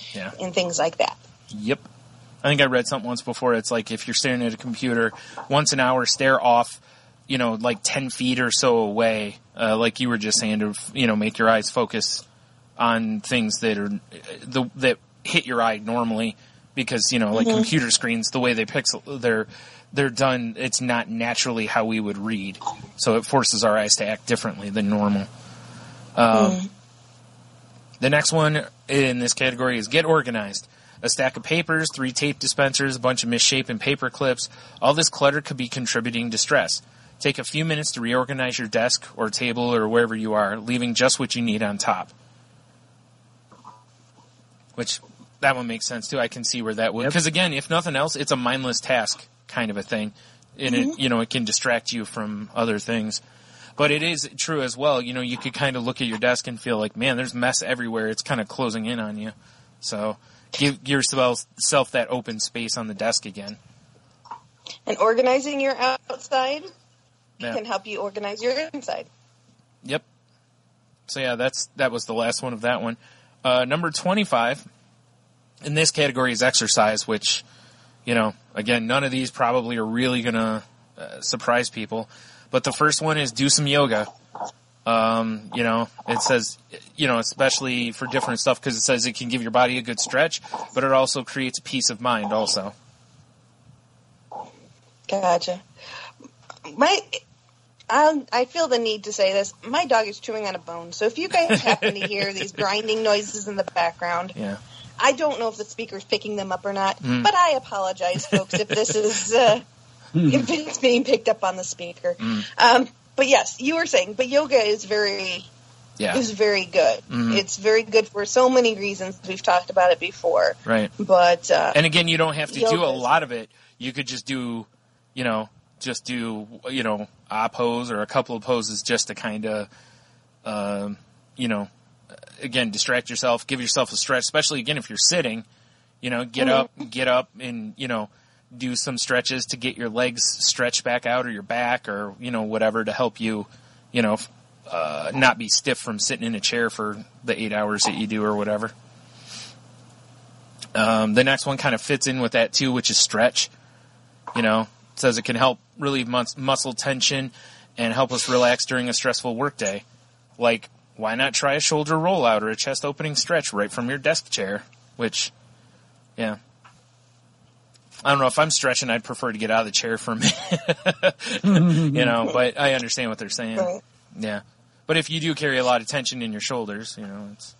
things like that. Yep. I think I read something once before. It's like if you're staring at a computer, once an hour, stare off, like 10 feet or so away, like you were just saying, to, make your eyes focus on things that are that hit your eye normally. Because, like computer screens, the way they pixel, they're done, it's not naturally how we would read. So it forces our eyes to act differently than normal. The next one in this category is get organized. A stack of papers, 3 tape dispensers, a bunch of misshapen paper clips. All this clutter could be contributing to stress. Take a few minutes to reorganize your desk or table or wherever you are, leaving just what you need on top. Which... that one makes sense, too. I can see where that would... Because, again, if nothing else, it's a mindless task kind of a thing. And, it can distract you from other things. But it is true as well. You could kind of look at your desk and feel like, man, there's mess everywhere. It's kind of closing in on you. So give yourself that open space on the desk again. And organizing your outside can help you organize your inside. Yep. So, yeah, that was the last one of that one. Number 25... in this category is exercise, which, again, none of these probably are really going to surprise people. But the first one is do some yoga. It says, especially for different stuff, because it says it can give your body a good stretch, but it also creates peace of mind also. Gotcha. I feel the need to say this. My dog is chewing on a bone, so if you guys happen to hear these grinding noises in the background... I don't know if the speaker's picking them up or not, but I apologize, folks, if this is if it's being picked up on the speaker. But yes, you were saying, but yoga is very good. It's very good for so many reasons. We've talked about it before, right? But and again, you don't have to do a lot of it. You could just do, a pose or a couple of poses just to kind of, again, distract yourself, give yourself a stretch, especially, again, if you're sitting, get up and, do some stretches to get your legs stretched back out or your back or, whatever to help you, not be stiff from sitting in a chair for the 8 hours that you do or whatever. The next one kind of fits in with that too, which is stretch. It says it can help relieve muscle tension and help us relax during a stressful workday. Like, why not try a shoulder rollout or a chest opening stretch right from your desk chair? Which, I don't know, if I'm stretching, I'd prefer to get out of the chair for a minute. But I understand what they're saying. Right. Yeah. But if you do carry a lot of tension in your shoulders, it's...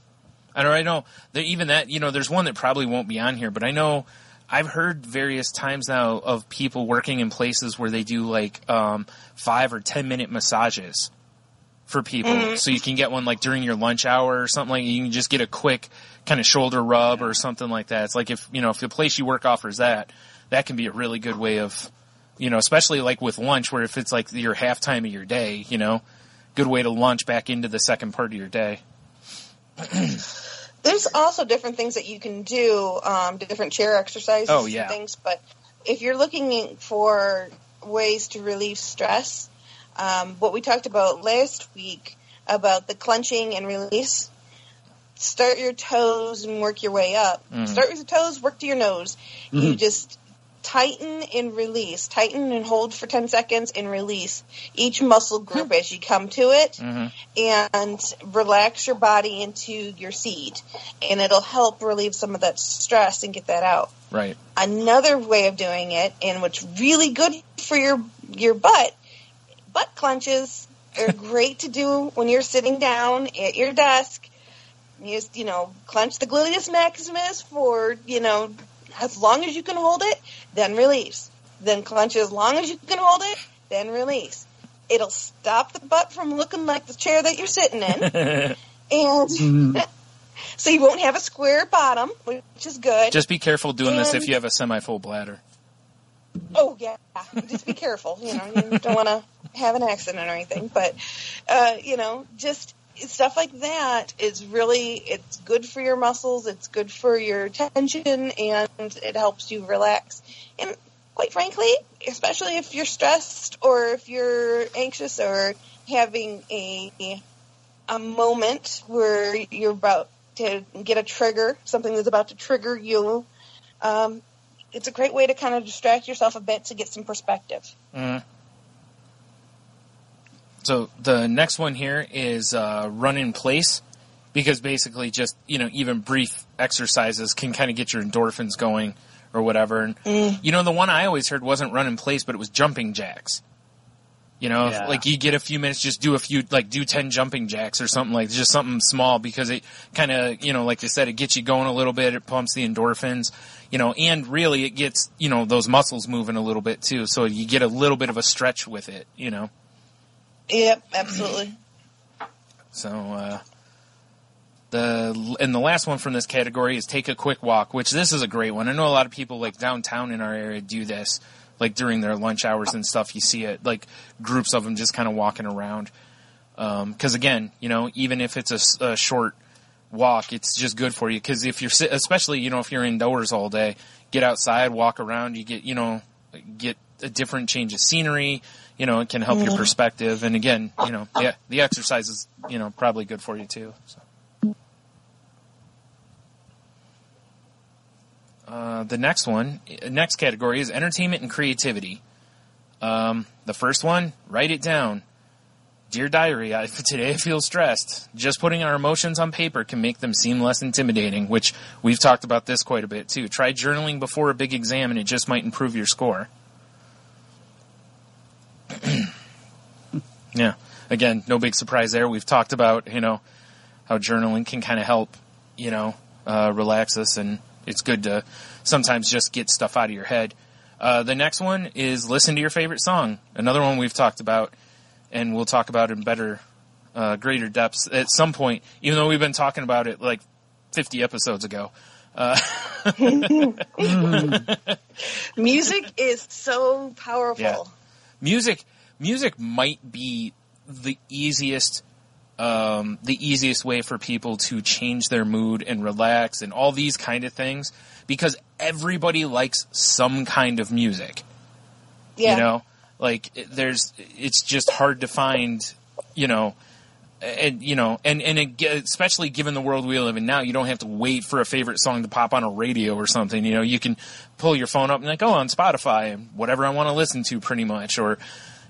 I know that even that, there's one that probably won't be on here, but I know I've heard various times now of people working in places where they do like 5 or 10 minute massages for people. So you can get one like during your lunch hour or something, like you can just get a quick kind of shoulder rub or something like that. It's like if the place you work offers that can be a really good way of, especially like with lunch, where if it's like your halftime of your day, good way to launch back into the second part of your day. There's also different things that you can do, different chair exercises and things. But if you're looking for ways to relieve stress, what we talked about last week about the clenching and release, start your toes and work your way up. Start with your toes, work to your nose. You just tighten and release. Tighten and hold for 10 seconds and release each muscle group as you come to it, and relax your body into your seat, and it'll help relieve some of that stress and get that out. Right. Another way of doing it, and what's really good for your butt clenches are great to do when you're sitting down at your desk. You just, clench the gluteus maximus for, as long as you can hold it, then release. Then clench as long as you can hold it, then release. It'll stop the butt from looking like the chair that you're sitting in. And so you won't have a square bottom, which is good. Just be careful doing this if you have a semi-full bladder. Oh, yeah. Just be careful. You don't want to have an accident or anything. But, just stuff like that is really, it's good for your muscles, it's good for your tension, and it helps you relax. And quite frankly, especially if you're stressed or if you're anxious or having a moment where you're about to get a trigger, something that's about to trigger you, it's a great way to kind of distract yourself a bit to get some perspective. So the next one here is run in place, because basically just, even brief exercises can kind of get your endorphins going or whatever. And, the one I always heard wasn't run in place, but it was jumping jacks. Like you get a few minutes, just do do 10 jumping jacks or something, like just something small, because it kind of, like I said, it gets you going a little bit. It pumps the endorphins, and really it gets, those muscles moving a little bit too. So you get a little bit of a stretch with it, Yep, absolutely. So, the last one from this category is take a quick walk, which this is a great one. I know a lot of people like downtown in our area do this, like during their lunch hours and stuff. You see it, like groups of them just kind of walking around. 'Cause again, even if it's a short walk, it's just good for you. 'Cause if you're, especially, if you're indoors all day, get outside, walk around, you get a different change of scenery. It can help your perspective. And again, the exercise is, probably good for you too. So. The next category is entertainment and creativity. The first one, write it down. Dear Diary, today I feel stressed. Just putting our emotions on paper can make them seem less intimidating, which we've talked about this quite a bit too. Try journaling before a big exam and it just might improve your score. Yeah. Again, no big surprise there. We've talked about, how journaling can kind of help, relax us, and it's good to sometimes just get stuff out of your head. The next one is listen to your favorite song. Another one we've talked about, and we'll talk about in greater depths at some point, even though we've been talking about it like 50 episodes ago. Music is so powerful. Yeah. Music might be the easiest way for people to change their mood and relax and all these kind of things, because everybody likes some kind of music. Yeah. You know, like it's just hard to find, especially given the world we live in now, you don't have to wait for a favorite song to pop on a radio or something. You know, you can pull your phone up and like, on Spotify, whatever I want to listen to pretty much, or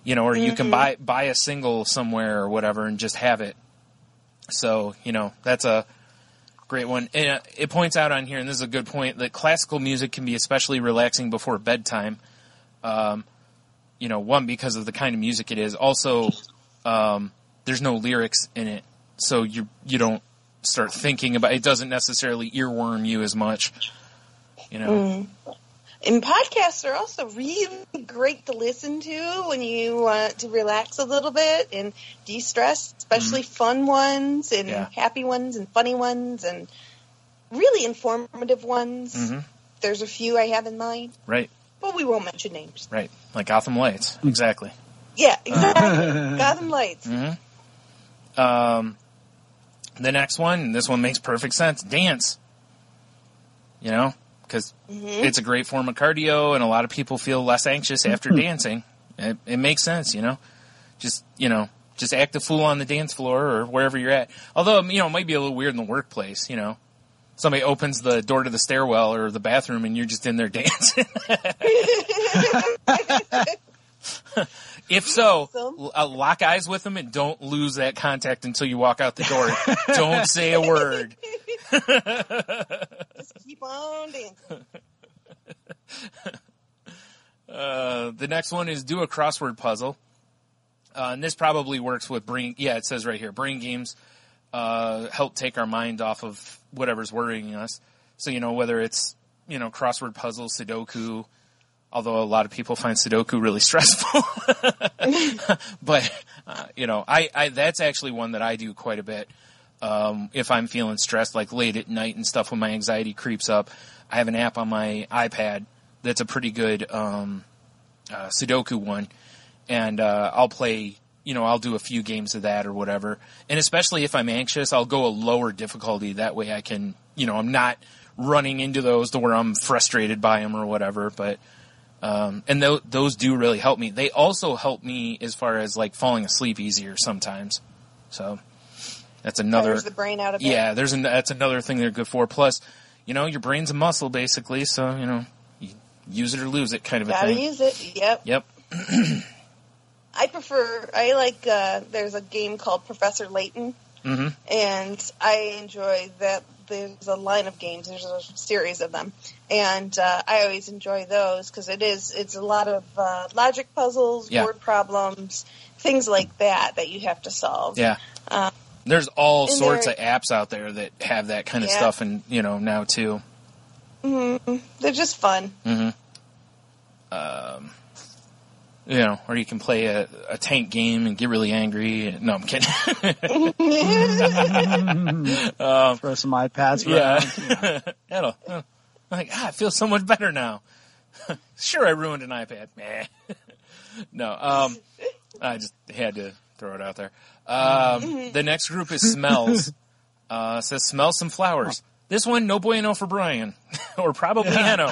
you can buy a single somewhere or whatever and just have it. So, that's a great one. And it points out on here, and this is a good point, that classical music can be especially relaxing before bedtime. One, because of the kind of music it is. Also, there's no lyrics in it, so you don't start thinking about it. Doesn't necessarily earworm you as much, And podcasts are also really great to listen to when you want to relax a little bit and de-stress, especially fun ones and happy ones and funny ones and really informative ones. Mm-hmm. There's a few I have in mind. Right. But we won't mention names. Right. Like Gotham Lights. Exactly. Yeah, exactly. Gotham Lights. Mm-hmm. The next one, this one makes perfect sense. Dance. Because it's a great form of cardio, and a lot of people feel less anxious after dancing. It makes sense, Just act a fool on the dance floor or wherever you're at. Although, it might be a little weird in the workplace, Somebody opens the door to the stairwell or the bathroom, and you're just in there dancing. If so, lock eyes with them and don't lose that contact until you walk out the door. Don't say a word. Just keep on dancing. The next one is do a crossword puzzle. And this probably works with it says right here, brain games help take our mind off of whatever's worrying us. So, whether it's, crossword puzzle, Sudoku, although a lot of people find Sudoku really stressful. But, I that's actually one that I do quite a bit. If I'm feeling stressed, like late at night and stuff when my anxiety creeps up, I have an app on my iPad that's a pretty good Sudoku one. And I'll play, I'll do a few games of that or whatever. And especially if I'm anxious, I'll go a lower difficulty. That way I can, I'm not running into those to where I'm frustrated by them or whatever. But and those do really help me. They also help me as far as like falling asleep easier sometimes. So that's another. Fires the brain out of it. Yeah, that's another thing they're good for. Plus, your brain's a muscle basically, so you use it or lose it kind of a thing. Gotta use it. Yep. I like, there's a game called Professor Layton, and I enjoy that. There's a line of games. There's a series of them, and I always enjoy those because it's a lot of logic puzzles, word problems, things like that you have to solve. Yeah. There's all sorts of apps out there that have that kind of stuff, and now too. Mm-hmm. They're just fun. Mm-hmm. Or you can play a tank game and get really angry. No, I'm kidding. Throw some iPads around. Yeah. I'm like, I feel so much better now. Sure, I ruined an iPad. No, I just had to throw it out there. The next group is smells. It says smell some flowers. This one, no bueno for Brian. Or probably Hanno.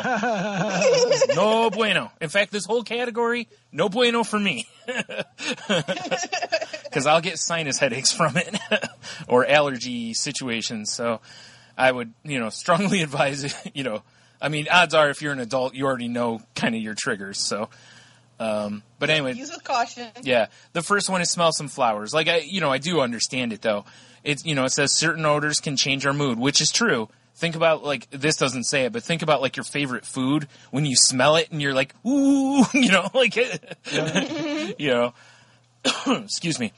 No bueno. In fact, this whole category, no bueno for me. Because I'll get sinus headaches from it. Or allergy situations. So I would, strongly advise, odds are if you're an adult, you already know kind of your triggers. So, but anyway. Use with caution. Yeah. The first one is smell some flowers. Like, I do understand it, though. It says certain odors can change our mood, which is true. Think about, like, this doesn't say it, but think about, like, your favorite food when you smell it and you're like, ooh, like, excuse me.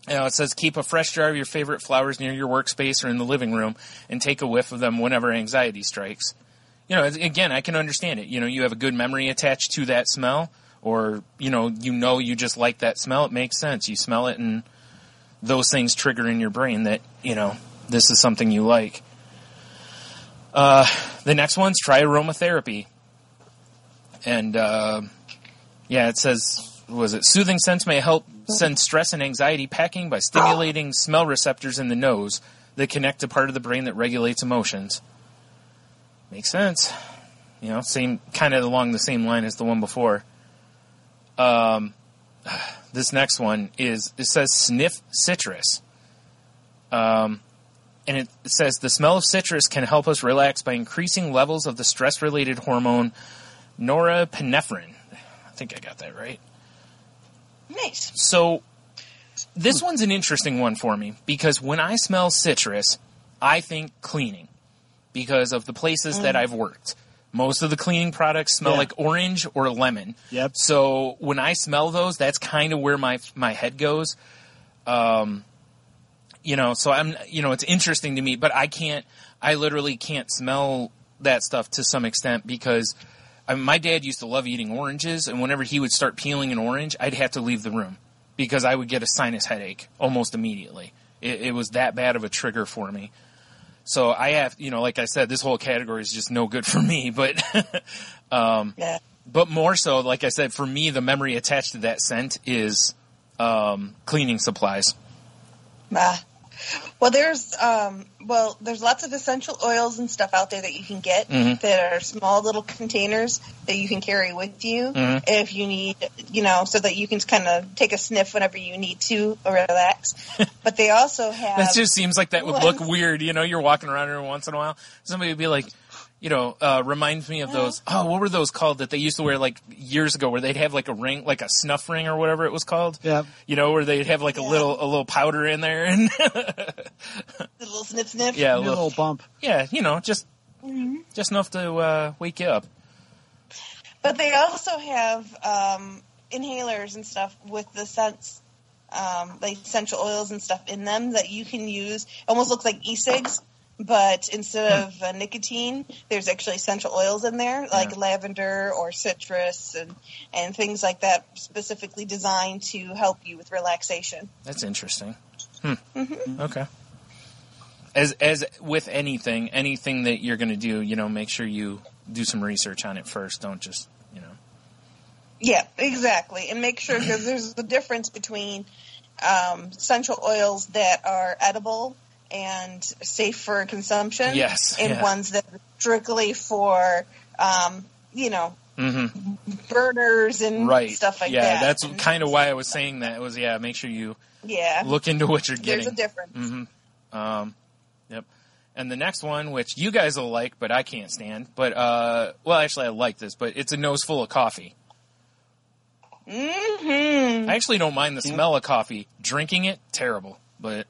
It says keep a fresh jar of your favorite flowers near your workspace or in the living room and take a whiff of them whenever anxiety strikes. Again, I can understand it. You have a good memory attached to that smell, or, you just like that smell. It makes sense. You smell it and those things trigger in your brain that, this is something you like. The next one's try aromatherapy. And, it says, soothing scents may help send stress and anxiety packing by stimulating smell receptors in the nose that connect to part of the brain that regulates emotions. Makes sense. Same, kind of along the same line as the one before. This next one it says sniff citrus. And it says the smell of citrus can help us relax by increasing levels of the stress-related hormone norepinephrine. I think I got that right. Nice. So this one's an interesting one for me because when I smell citrus, I think cleaning because of the places that I've worked. Most of the cleaning products smell like orange or lemon. Yep. So when I smell those, that's kind of where my head goes. So I'm, it's interesting to me, but I literally can't smell that stuff to some extent because my dad used to love eating oranges, and whenever he would start peeling an orange, I'd have to leave the room because I would get a sinus headache almost immediately. It was that bad of a trigger for me. So I have, like I said, this whole category is just no good for me, but, but more so, like I said, for me, the memory attached to that scent is, cleaning supplies. Well, there's lots of essential oils and stuff out there that you can get that are small little containers that you can carry with you if you need, so that you can kind of take a sniff whenever you need to relax. But they also have... That just seems like that would look weird. You're walking around every once in a while. Somebody would be like, reminds me of those, what were those called that they used to wear like years ago where they'd have like a ring, like a snuff ring or whatever it was called? Yeah. Where they'd have like a little powder in there and a little sniff. Yeah, a little bump. Yeah, just enough to wake you up. But they also have inhalers and stuff with the scents, like essential oils and stuff in them that you can use. Almost looks like e-cigs. But instead of nicotine, there's actually essential oils in there, like lavender or citrus and things like that, specifically designed to help you with relaxation. That's interesting. Okay. As with anything that you're going to do, make sure you do some research on it first. Don't just, Yeah, exactly. And make sure, because there's a difference between essential oils that are edible and safe for consumption, and ones that are strictly for, burners and stuff like that. Yeah, that's kind of why I was saying that. It was, make sure you look into what you're getting. There's a difference. Yep. And the next one, which you guys will like, but I can't stand, but, actually I like this, but it's a nose full of coffee. I actually don't mind the smell of coffee. Drinking it, terrible, but...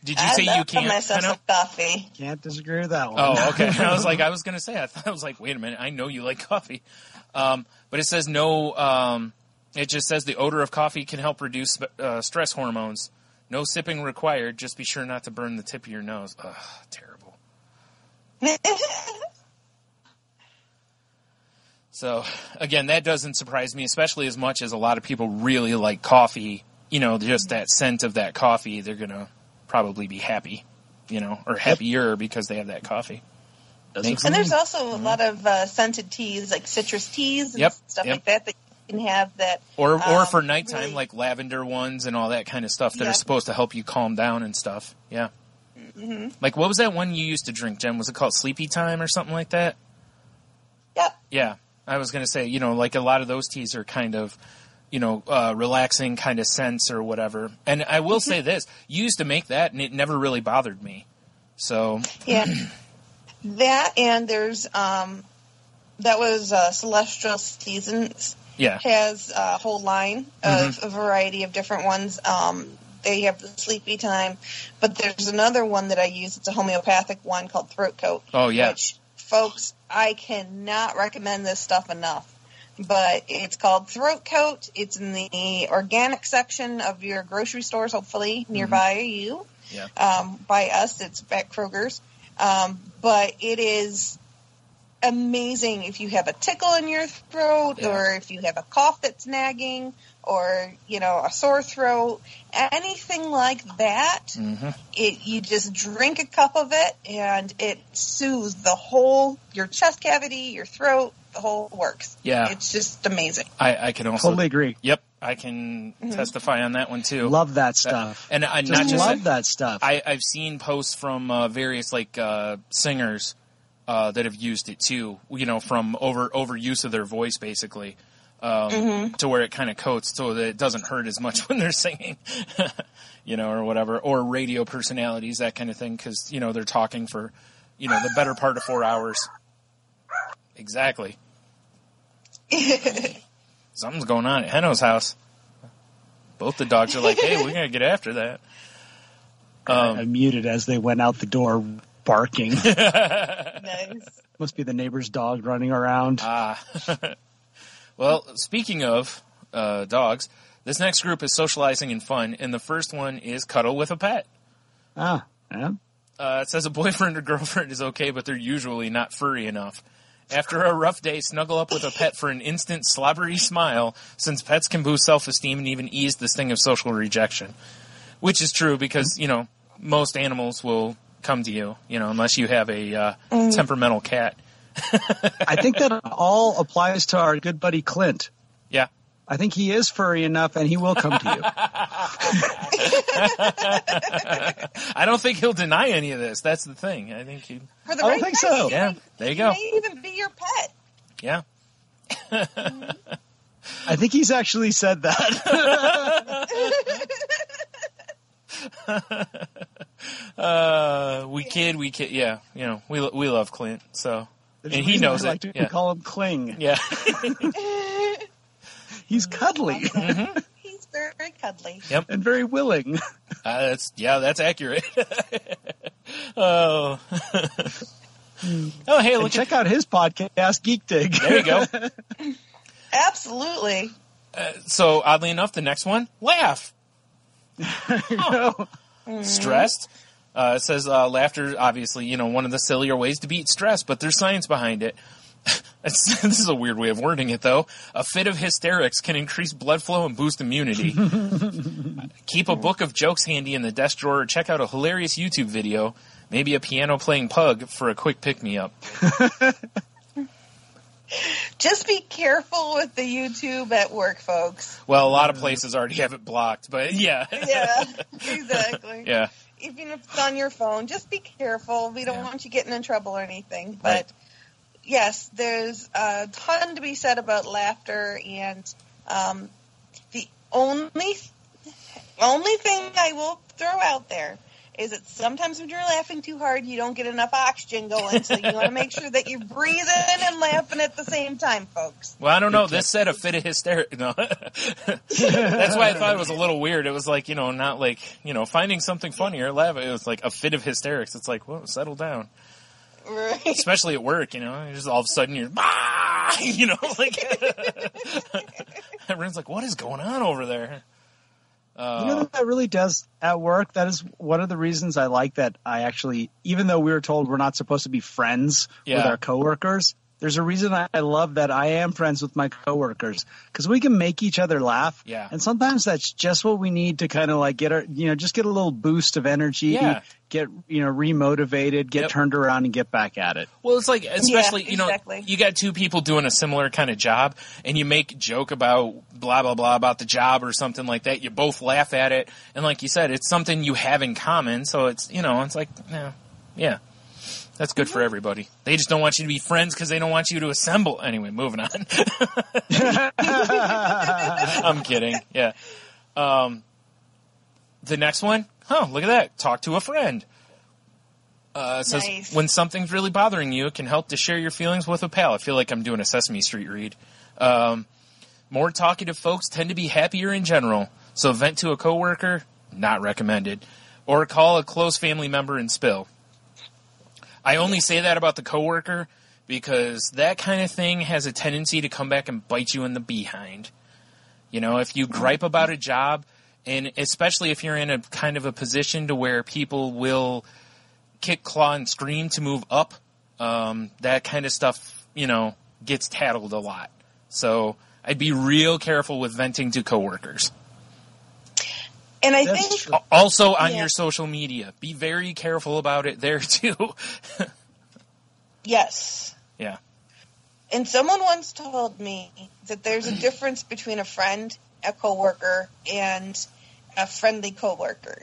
Did you say you can't? Myself coffee. Can't disagree with that one. Oh, okay. I was going to say, I was like, wait a minute, I know you like coffee. But it says no, it just says the odor of coffee can help reduce stress hormones. No sipping required. Just be sure not to burn the tip of your nose. Ugh, terrible. So, again, that doesn't surprise me, especially as much as a lot of people really like coffee. Just that scent of that coffee, they're going to probably be happy, or happier because they have that coffee. And there's also a lot of scented teas, like citrus teas and stuff like that you can have that. Or for nighttime, really, like lavender ones and all that kind of stuff that are supposed to help you calm down and stuff. Yeah. Like, what was that one you used to drink, Jen? Was it called Sleepy Time or something like that? Yep. Yeah. I was going to say, like a lot of those teas are kind of, relaxing kind of scents or whatever. And I will say this, you used to make that and it never really bothered me. So. Yeah. That, and there's, that was Celestial Seasons. Yeah. Has a whole line of a variety of different ones. They have the Sleepy Time, but there's another one that I use. It's a homeopathic one called Throat Coat. Oh, yeah. Which, folks, I cannot recommend this stuff enough. but it's called Throat Coat. It's in the organic section of your grocery stores, hopefully nearby you. Yeah. By us, it's at Kroger's. But it is amazing if you have a tickle in your throat or if you have a cough that's nagging or, a sore throat, anything like that. Mm-hmm. You just drink a cup of it and it soothes your chest cavity, your throat, the whole works. Yeah. It's just amazing. I can also Totally agree. Yep. I can testify on that one too. Love that stuff. And I Just not just love that stuff. I've seen posts from various singers that have used it too. From overuse of their voice, basically, to where it kind of coats so that it doesn't hurt as much when they're singing, or whatever, or radio personalities, that kind of thing, because they're talking for the better part of 4 hours. Exactly. Something's going on at Henno's house. Both the dogs are like, hey, we're going to get after that. I muted as they went out the door barking. Nice. Must be the neighbor's dog running around. Well, speaking of dogs, this next group is socializing and fun, and the first one is cuddle with a pet. Yeah. It says a boyfriend or girlfriend is okay, but they're usually not furry enough. After a rough day, snuggle up with a pet for an instant slobbery smile, since pets can boost self-esteem and even ease the sting of social rejection. Which is true because, most animals will come to you, unless you have a temperamental cat. I think that all applies to our good buddy Clint. Yeah. I think he is furry enough and he will come to you. I don't think he'll deny any of this. That's the thing. I think he... For the I right don't think price, so. Yeah, there you go. He may even be your pet. Yeah. I think he's actually said that. We kid. Yeah, we love Clint. So, There's and a he reason knows I like it. to call him Cling. Yeah. He's cuddly He's very cuddly. Yep. and very willing. That's accurate. Oh. Oh, hey, And look check out his podcast, Geek Dig. There you go. Absolutely. So, oddly enough, the next one, laugh. Stressed. It says laughter, obviously, one of the sillier ways to beat stress, but there's science behind it. This is a weird way of wording it, though. A fit of hysterics can increase blood flow and boost immunity. Keep a book of jokes handy in the desk drawer, or check out a hilarious YouTube video, maybe a piano-playing pug for a quick pick-me-up. Just be careful with the YouTube at work, folks. Well, a lot of places already have it blocked, but yeah. Yeah, exactly. Yeah. Even if it's on your phone, just be careful. We don't want you getting in trouble or anything. But Right. yes, there's a ton to be said about laughter, and the only thing I will throw out there is that sometimes when you're laughing too hard, you don't get enough oxygen going, so you want to make sure that you're breathing and laughing at the same time, folks. Well, I don't know. This said a fit of hysterics. No. That's why I thought it was a little weird. It was like, not like, finding something funny or laughing. It was like a fit of hysterics. It's like, whoa, settle down. Right. Especially at work, just all of a sudden you're, everyone's like, what is going on over there? That really does at work. That is one of the reasons I like that I actually, even though we were told we're not supposed to be friends with our coworkers, there's a reason I love that I am friends with my coworkers, because we can make each other laugh. Yeah. And sometimes that's just what we need to kind of like get our, just get a little boost of energy, get, remotivated, get turned around and get back at it. Well, it's like, especially, exactly. You got two people doing a similar kind of job and you make a joke about blah, blah, blah about the job or something like that. You both laugh at it. And like you said, it's something you have in common. So it's, it's like, yeah. That's good for everybody. They just don't want you to be friends because they don't want you to assemble. Anyway, moving on. I'm kidding. Yeah. The next one. Oh, look at that. Talk to a friend. It says, Nice. when something's really bothering you, it can help to share your feelings with a pal. I feel like I'm doing a Sesame Street read. More talkative folks tend to be happier in general. So vent to a coworker, not recommended. Or call a close family member and spill. I only say that about the coworker because that kind of thing has a tendency to come back and bite you in the behind. You know, if you gripe about a job, and especially if you're in a kind of a position to where people will kick, claw, and scream to move up, that kind of stuff, you know, gets tattled a lot. So I'd be real careful with venting to coworkers. And I think also on your social media, be very careful about it there too. Yes. Yeah. And someone once told me that there's a difference between a friend, a coworker, and a friendly coworker.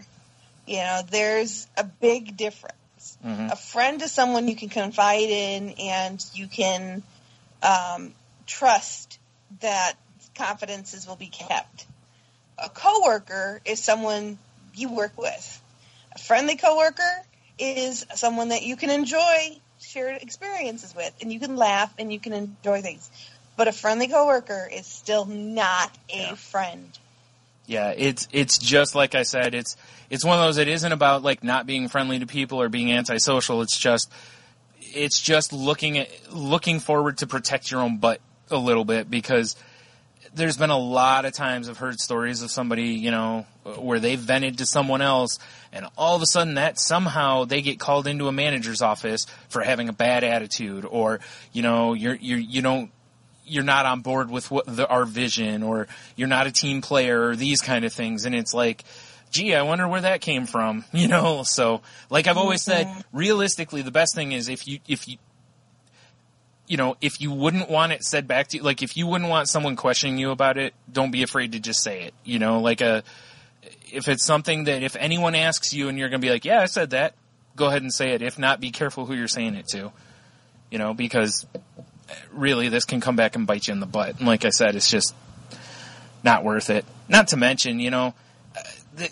You know, there's a big difference. A friend is someone you can confide in and you can trust that confidences will be kept. A coworker is someone you work with. A friendly coworker is someone that you can enjoy shared experiences with, and you can laugh and you can enjoy things. But a friendly coworker is still not a friend. Yeah, it's just like I said. It's one of those. It isn't about like not being friendly to people or being antisocial. It's just looking forward to protect your own butt a little bit, because there's been a lot of times I've heard stories of somebody, you know, where they've vented to someone else, and all of a sudden that somehow they get called into a manager's office for having a bad attitude, or, you know, you're not on board with our vision, or you're not a team player, or these kind of things. And it's like, gee, I wonder where that came from, you know? So like I've always said, realistically, the best thing is if you wouldn't want it said back to you, like if you wouldn't want someone questioning you about it, don't be afraid to just say it. You know, like if it's something that if anyone asks you and you're going to be like, yeah, I said that, go ahead and say it. If not, be careful who you're saying it to, you know, because really this can come back and bite you in the butt. And like I said, it's just not worth it. Not to mention, you know,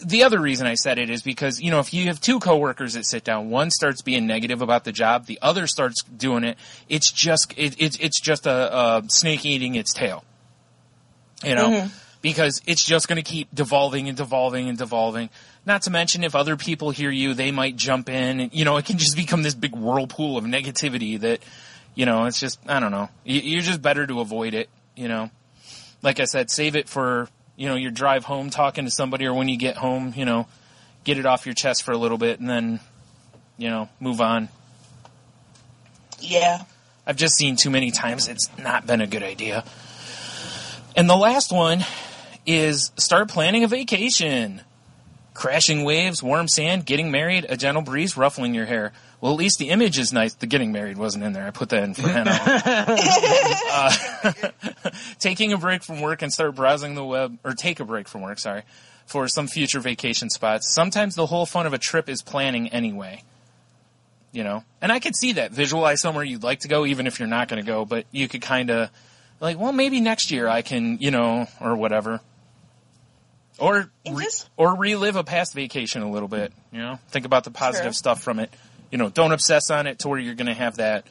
the other reason I said it is because, you know, if you have two coworkers that sit down, one starts being negative about the job, the other starts doing it. It's just a snake eating its tail, you know, because it's just going to keep devolving and devolving and devolving. Not to mention, if other people hear you, they might jump in, and, you know, it can just become this big whirlpool of negativity that, you know, it's just, I don't know. You're just better to avoid it, you know. Like I said, save it for, you know, your drive home talking to somebody, or when you get home, you know, get it off your chest for a little bit and then, you know, move on. Yeah. I've just seen too many times it's not been a good idea. And the last one is start planning a vacation. Crashing waves, warm sand, getting married, a gentle breeze, ruffling your hair. Well, at least the image is nice. The getting married wasn't in there. I put that in for Hannah. Taking a break from work and start browsing the web, or take a break from work, sorry, for some future vacation spots. Sometimes the whole fun of a trip is planning anyway. You know? And I could see that. Visualize somewhere you'd like to go, even if you're not going to go, but you could kind of, like, well, maybe next year I can, you know, or whatever. Or relive a past vacation a little bit, you know? Think about the positive stuff from it. You know, don't obsess on it to where you're going to have that,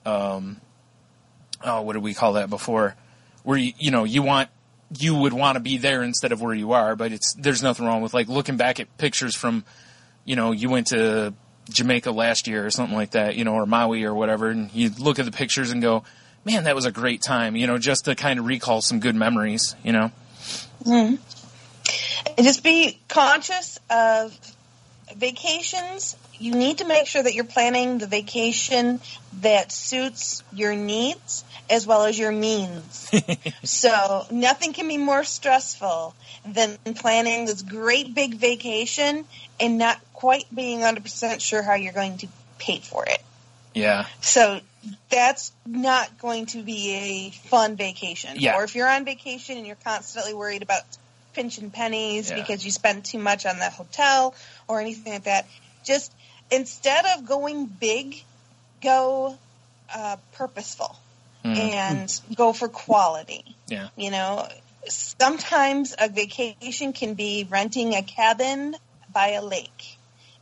what did we call that before? Where, you would want to be there instead of where you are, but there's nothing wrong with, like, looking back at pictures from, you know, you went to Jamaica last year or something like that, you know, or Maui or whatever, and you look at the pictures and go, man, that was a great time, you know, just to kind of recall some good memories, you know? Mm-hmm. And just be conscious of vacations. You need to make sure that you're planning the vacation that suits your needs as well as your means. So nothing can be more stressful than planning this great big vacation and not quite being 100% sure how you're going to pay for it. Yeah. So that's not going to be a fun vacation. Yeah. Or if you're on vacation and you're constantly worried about pinching pennies because you spend too much on the hotel or anything like that, just instead of going big, go purposeful and go for quality. Yeah. You know, sometimes a vacation can be renting a cabin by a lake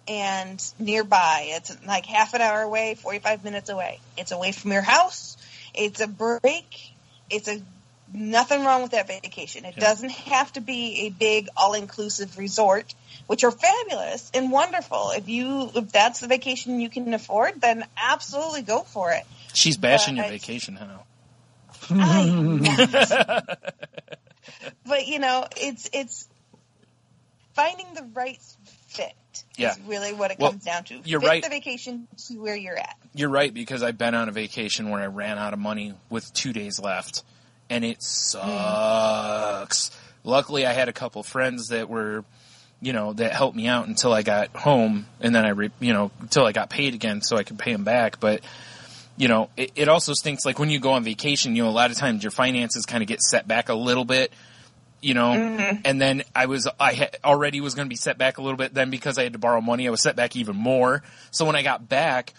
and nearby. It's like half an hour away, 45 minutes away. It's away from your house. It's a break. Nothing wrong with that vacation. It doesn't have to be a big all-inclusive resort, which are fabulous and wonderful. If that's the vacation you can afford, then absolutely go for it. She's bashing your vacation, huh? But, you know, it's finding the right fit is really what it comes down to. You're fit right. The vacation to where you're at. You're right, because I've been on a vacation where I ran out of money with 2 days left, and it sucks. Luckily, I had a couple friends that were, you know, that helped me out until I got home, and then until I got paid again so I could pay them back. But, you know, it also stinks, like when you go on vacation, you know, a lot of times your finances kind of get set back a little bit, you know, and then I already was going to be set back a little bit. Then because I had to borrow money, I was set back even more. So when I got back,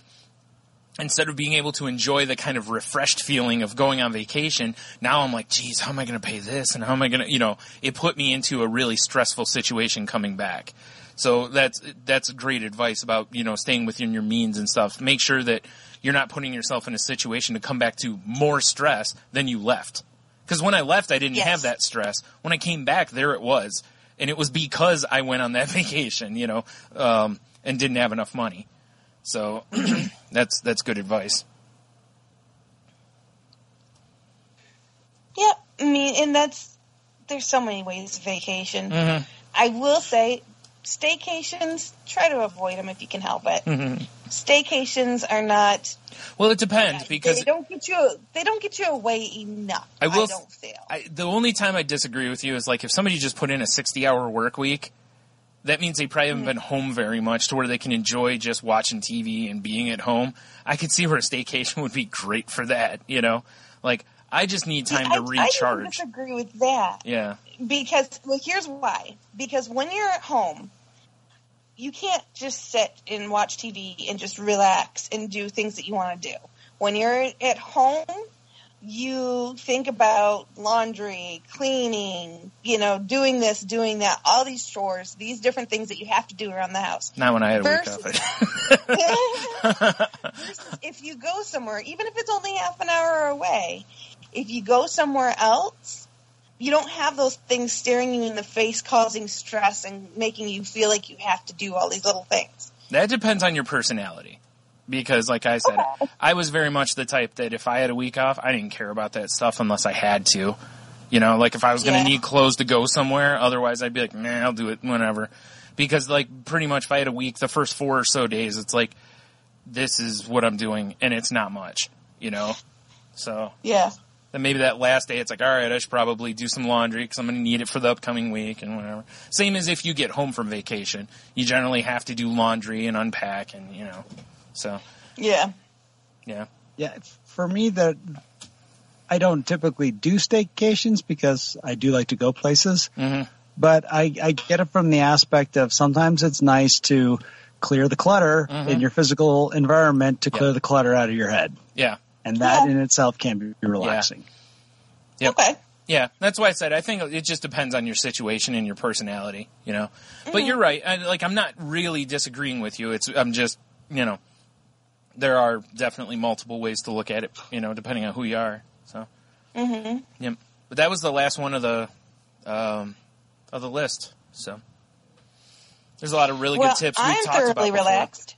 instead of being able to enjoy the kind of refreshed feeling of going on vacation, now I'm like, geez, how am I going to pay this? And how am I going to, you know, it put me into a really stressful situation coming back. So that's great advice about, you know, staying within your means and stuff. Make sure that you're not putting yourself in a situation to come back to more stress than you left. Because when I left, I didn't have that stress. When I came back, there it was. And it was because I went on that vacation, you know, and didn't have enough money. So that's good advice. Yeah, I mean, and there's so many ways to vacation. I will say, staycations, try to avoid them if you can help it. Staycations are not. Well, it depends because they don't get you away enough. I don't feel. The only time I disagree with you is like if somebody just put in a 60-hour work week. That means they probably haven't been home very much to where they can enjoy just watching TV and being at home. I could see where a staycation would be great for that, you know? Like, I just need time to recharge. I don't disagree with that. Yeah. Because, well, here's why. Because when you're at home, you can't just sit and watch TV and just relax and do things that you want to do. When you're at home, you think about laundry, cleaning, you know, doing this, doing that, all these chores, these different things that you have to do around the house. Not when I had a week off. Versus if you go somewhere, even if it's only half an hour away, if you go somewhere else, you don't have those things staring you in the face, causing stress and making you feel like you have to do all these little things. That depends on your personality. Because, like I said, I was very much the type that if I had a week off, I didn't care about that stuff unless I had to. You know, like if I was going to need clothes to go somewhere, otherwise I'd be like, nah, I'll do it whenever. Because, like, pretty much if I had a week, the first 4 or so days, it's like, this is what I'm doing, and it's not much, you know? So, then maybe that last day, it's like, all right, I should probably do some laundry because I'm going to need it for the upcoming week and whatever. Same as if you get home from vacation. You generally have to do laundry and unpack and, you know. So yeah. For me, that I don't typically do staycations because I do like to go places. But I get it from the aspect of sometimes it's nice to clear the clutter in your physical environment to clear the clutter out of your head. Yeah, and that in itself can be relaxing. Yeah. Okay. Yeah, that's why I said I think it just depends on your situation and your personality, you know. But you're right. I'm not really disagreeing with you. I'm just, you know. There are definitely multiple ways to look at it, you know, depending on who you are. So, Yep. But that was the last one of the list. So, there's a lot of really good tips we've talked about. I'm thoroughly relaxed.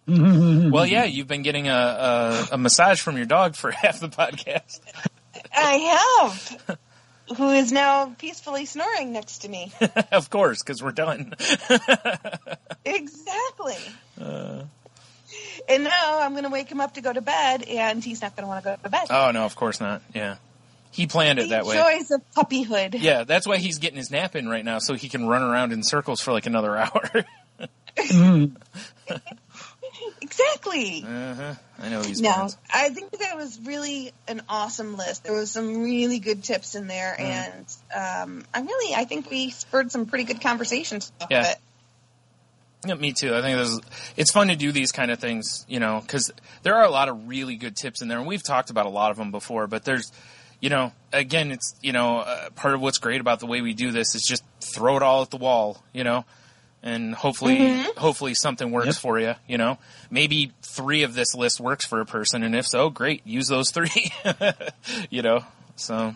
Well, yeah, you've been getting a massage from your dog for half the podcast. I have. Who is now peacefully snoring next to me. Of course, because we're done. Exactly. And now I'm going to wake him up to go to bed, and he's not going to want to go to bed. Oh, no, of course not. Yeah. He planned it that way. The joys of puppyhood. Yeah, that's why he's getting his nap in right now, so he can run around in circles for like another hour. Exactly. I know he's No, I think that was really an awesome list. There was some really good tips in there, and I think we spurred some pretty good conversations off of it. Yeah, me too. I think it's fun to do these kind of things, you know, because there are a lot of really good tips in there, and we've talked about a lot of them before, but there's, you know, again, it's, you know, part of what's great about the way we do this is just throw it all at the wall, you know, and hopefully something works for you, you know. Maybe 3 of this list works for a person, and if so, great, use those 3, you know, so.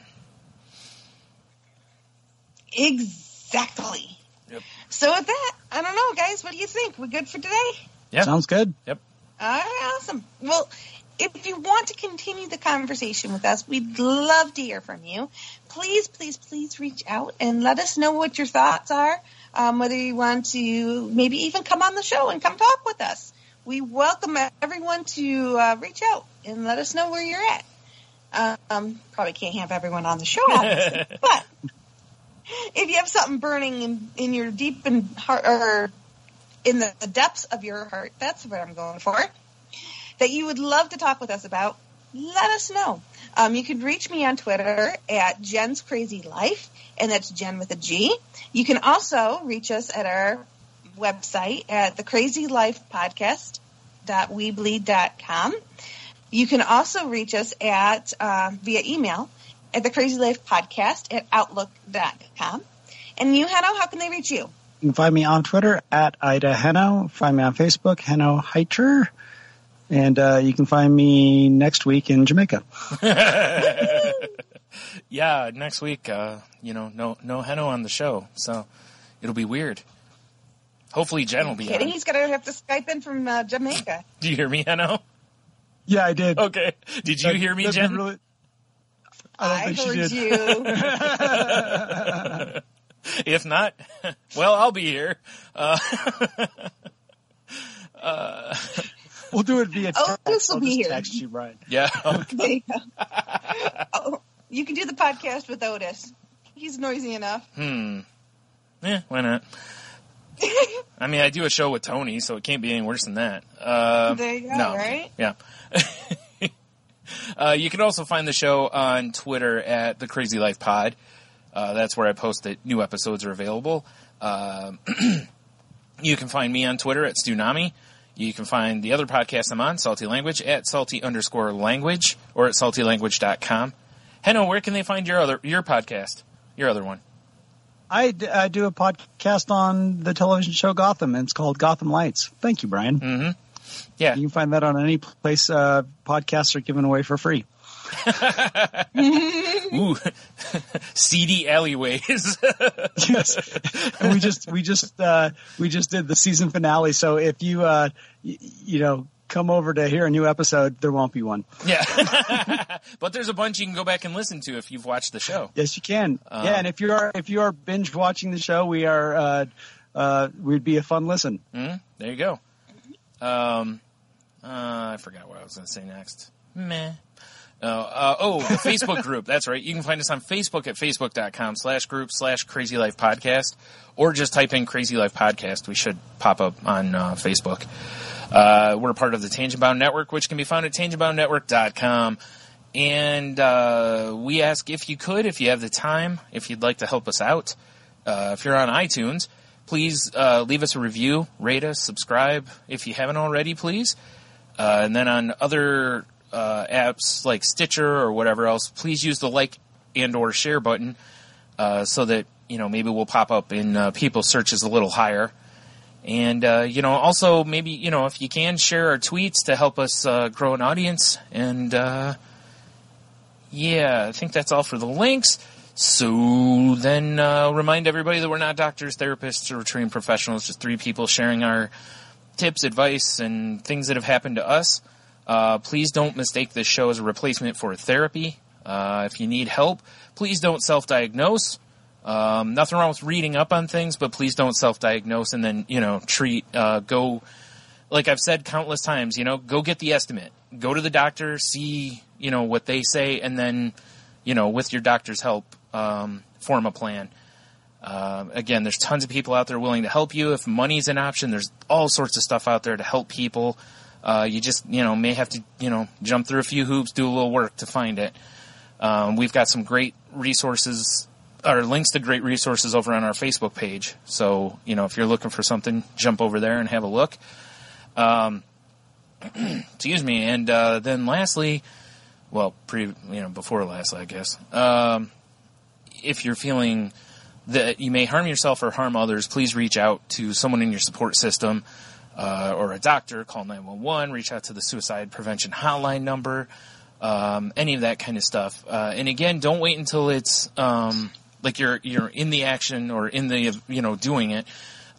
Exactly. Yep. So with that, I don't know, guys. What do you think? We good for today? Yeah. Sounds good. Yep. All right, awesome. Well, if you want to continue the conversation with us, we'd love to hear from you. Please, please, please reach out and let us know what your thoughts are, whether you want to maybe even come on the show and come talk with us. We welcome everyone to reach out and let us know where you're at. Probably can't have everyone on the show, obviously, but if you have something burning in your deep in heart, or in the depths of your heart, that's what I'm going for, that you would love to talk with us about, let us know. You can reach me on Twitter at Jen's Crazy Life, and that's Jen with a G. You can also reach us at our website at thecrazylifepodcast.weebly.com. You can also reach us at via email at thecrazylifepodcast@outlook.com. And you, Heno, how can they reach you? You can find me on Twitter at Ida Heno. Find me on Facebook, Heno Heiter. And you can find me next week in Jamaica. Yeah, next week, no Heno on the show, so it'll be weird. Hopefully Jen will be on. He's going to have to Skype in from Jamaica. Do you hear me, Heno? Yeah, I did. Okay. Did you hear me, Jen? Really, I don't think she heard did. you. If not, well, I'll be here. We'll do it via text. Otis will I'll be just here. text you, Brian. Yeah. Okay. There you go. You can do the podcast with Otis. He's noisy enough. Yeah, why not? I mean, I do a show with Tony, so it can't be any worse than that. There you go, no, right? Yeah. You can also find the show on Twitter at The Crazy Life Pod. That's where I post that new episodes are available. You can find me on Twitter at Stunami. You can find the other podcast I'm on, Salty Language, at salty_language or at saltylanguage.com. Heno, where can they find your podcast, your other one? I do a podcast on the television show Gotham, and it's called Gotham Lights. Thank you, Brian. Mm-hmm. Yeah. You can find that on any place podcasts are given away for free. Ooh, seedy alleyways. Yes, and we just did the season finale. So if you come over to hear a new episode, there won't be one. Yeah, but there's a bunch you can go back and listen to if you've watched the show. Yes, you can. Yeah, and if you are binge watching the show, we'd be a fun listen. There you go. I forgot what I was going to say next. Meh. The Facebook group. That's right. You can find us on Facebook at facebook.com/group/Crazy Life Podcast, or just type in Crazy Life Podcast. We should pop up on Facebook. We're part of the Tangent Bound Network, which can be found at tangentboundnetwork.com. And we ask if you have the time, if you'd like to help us out, if you're on iTunes, please leave us a review, rate us, subscribe if you haven't already, please. And then on other apps like Stitcher or whatever else, please use the like and or share button so that maybe we'll pop up in people's searches a little higher. And also maybe if you can, share our tweets to help us grow an audience. And I think that's all for the links. So then remind everybody that we're not doctors, therapists, or trained professionals, just three people sharing our tips, advice, and things that have happened to us. Please don't mistake this show as a replacement for therapy. If you need help, please don't self-diagnose. Nothing wrong with reading up on things, but please don't self-diagnose and then, treat. Go, like I've said countless times, go get the estimate. Go to the doctor, see, what they say, and then, with your doctor's help, form a plan. Again, there's tons of people out there willing to help you. If money's an option, there's all sorts of stuff out there to help people. You just, may have to, jump through a few hoops, do a little work to find it. We've got some great resources, or links to great resources over on our Facebook page. So, if you're looking for something, jump over there and have a look. Excuse me. And then lastly, before lastly, I guess, if you're feeling that you may harm yourself or harm others, please reach out to someone in your support system. Or a doctor, call 911, reach out to the suicide prevention hotline number, any of that kind of stuff. And again, don't wait until it's like you're in the action or in the doing it.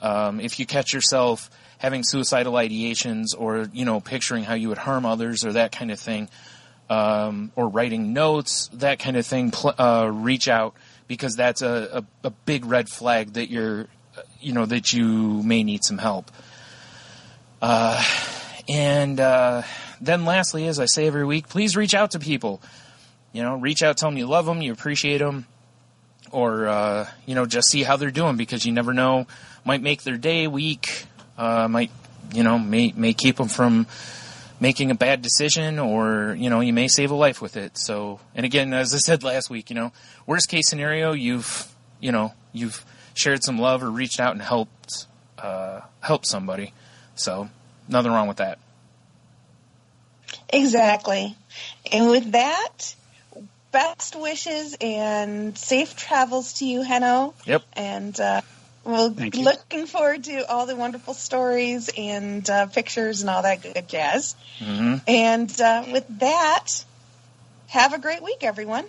If you catch yourself having suicidal ideations or, picturing how you would harm others or that kind of thing, or writing notes, that kind of thing, reach out, because that's a big red flag that that you may need some help. And then lastly, as I say every week, please reach out to people. Reach out, tell them you love them, you appreciate them, or, just see how they're doing, because you never know, might make their day, week, may keep them from making a bad decision, or, you may save a life with it. So, and again, as I said last week, worst case scenario, you've shared some love or reached out and helped somebody. So, nothing wrong with that. Exactly. And with that, best wishes and safe travels to you, Henno. Yep. And we're looking forward to all the wonderful stories and pictures and all that good jazz. Mm-hmm. And with that, have a great week, everyone.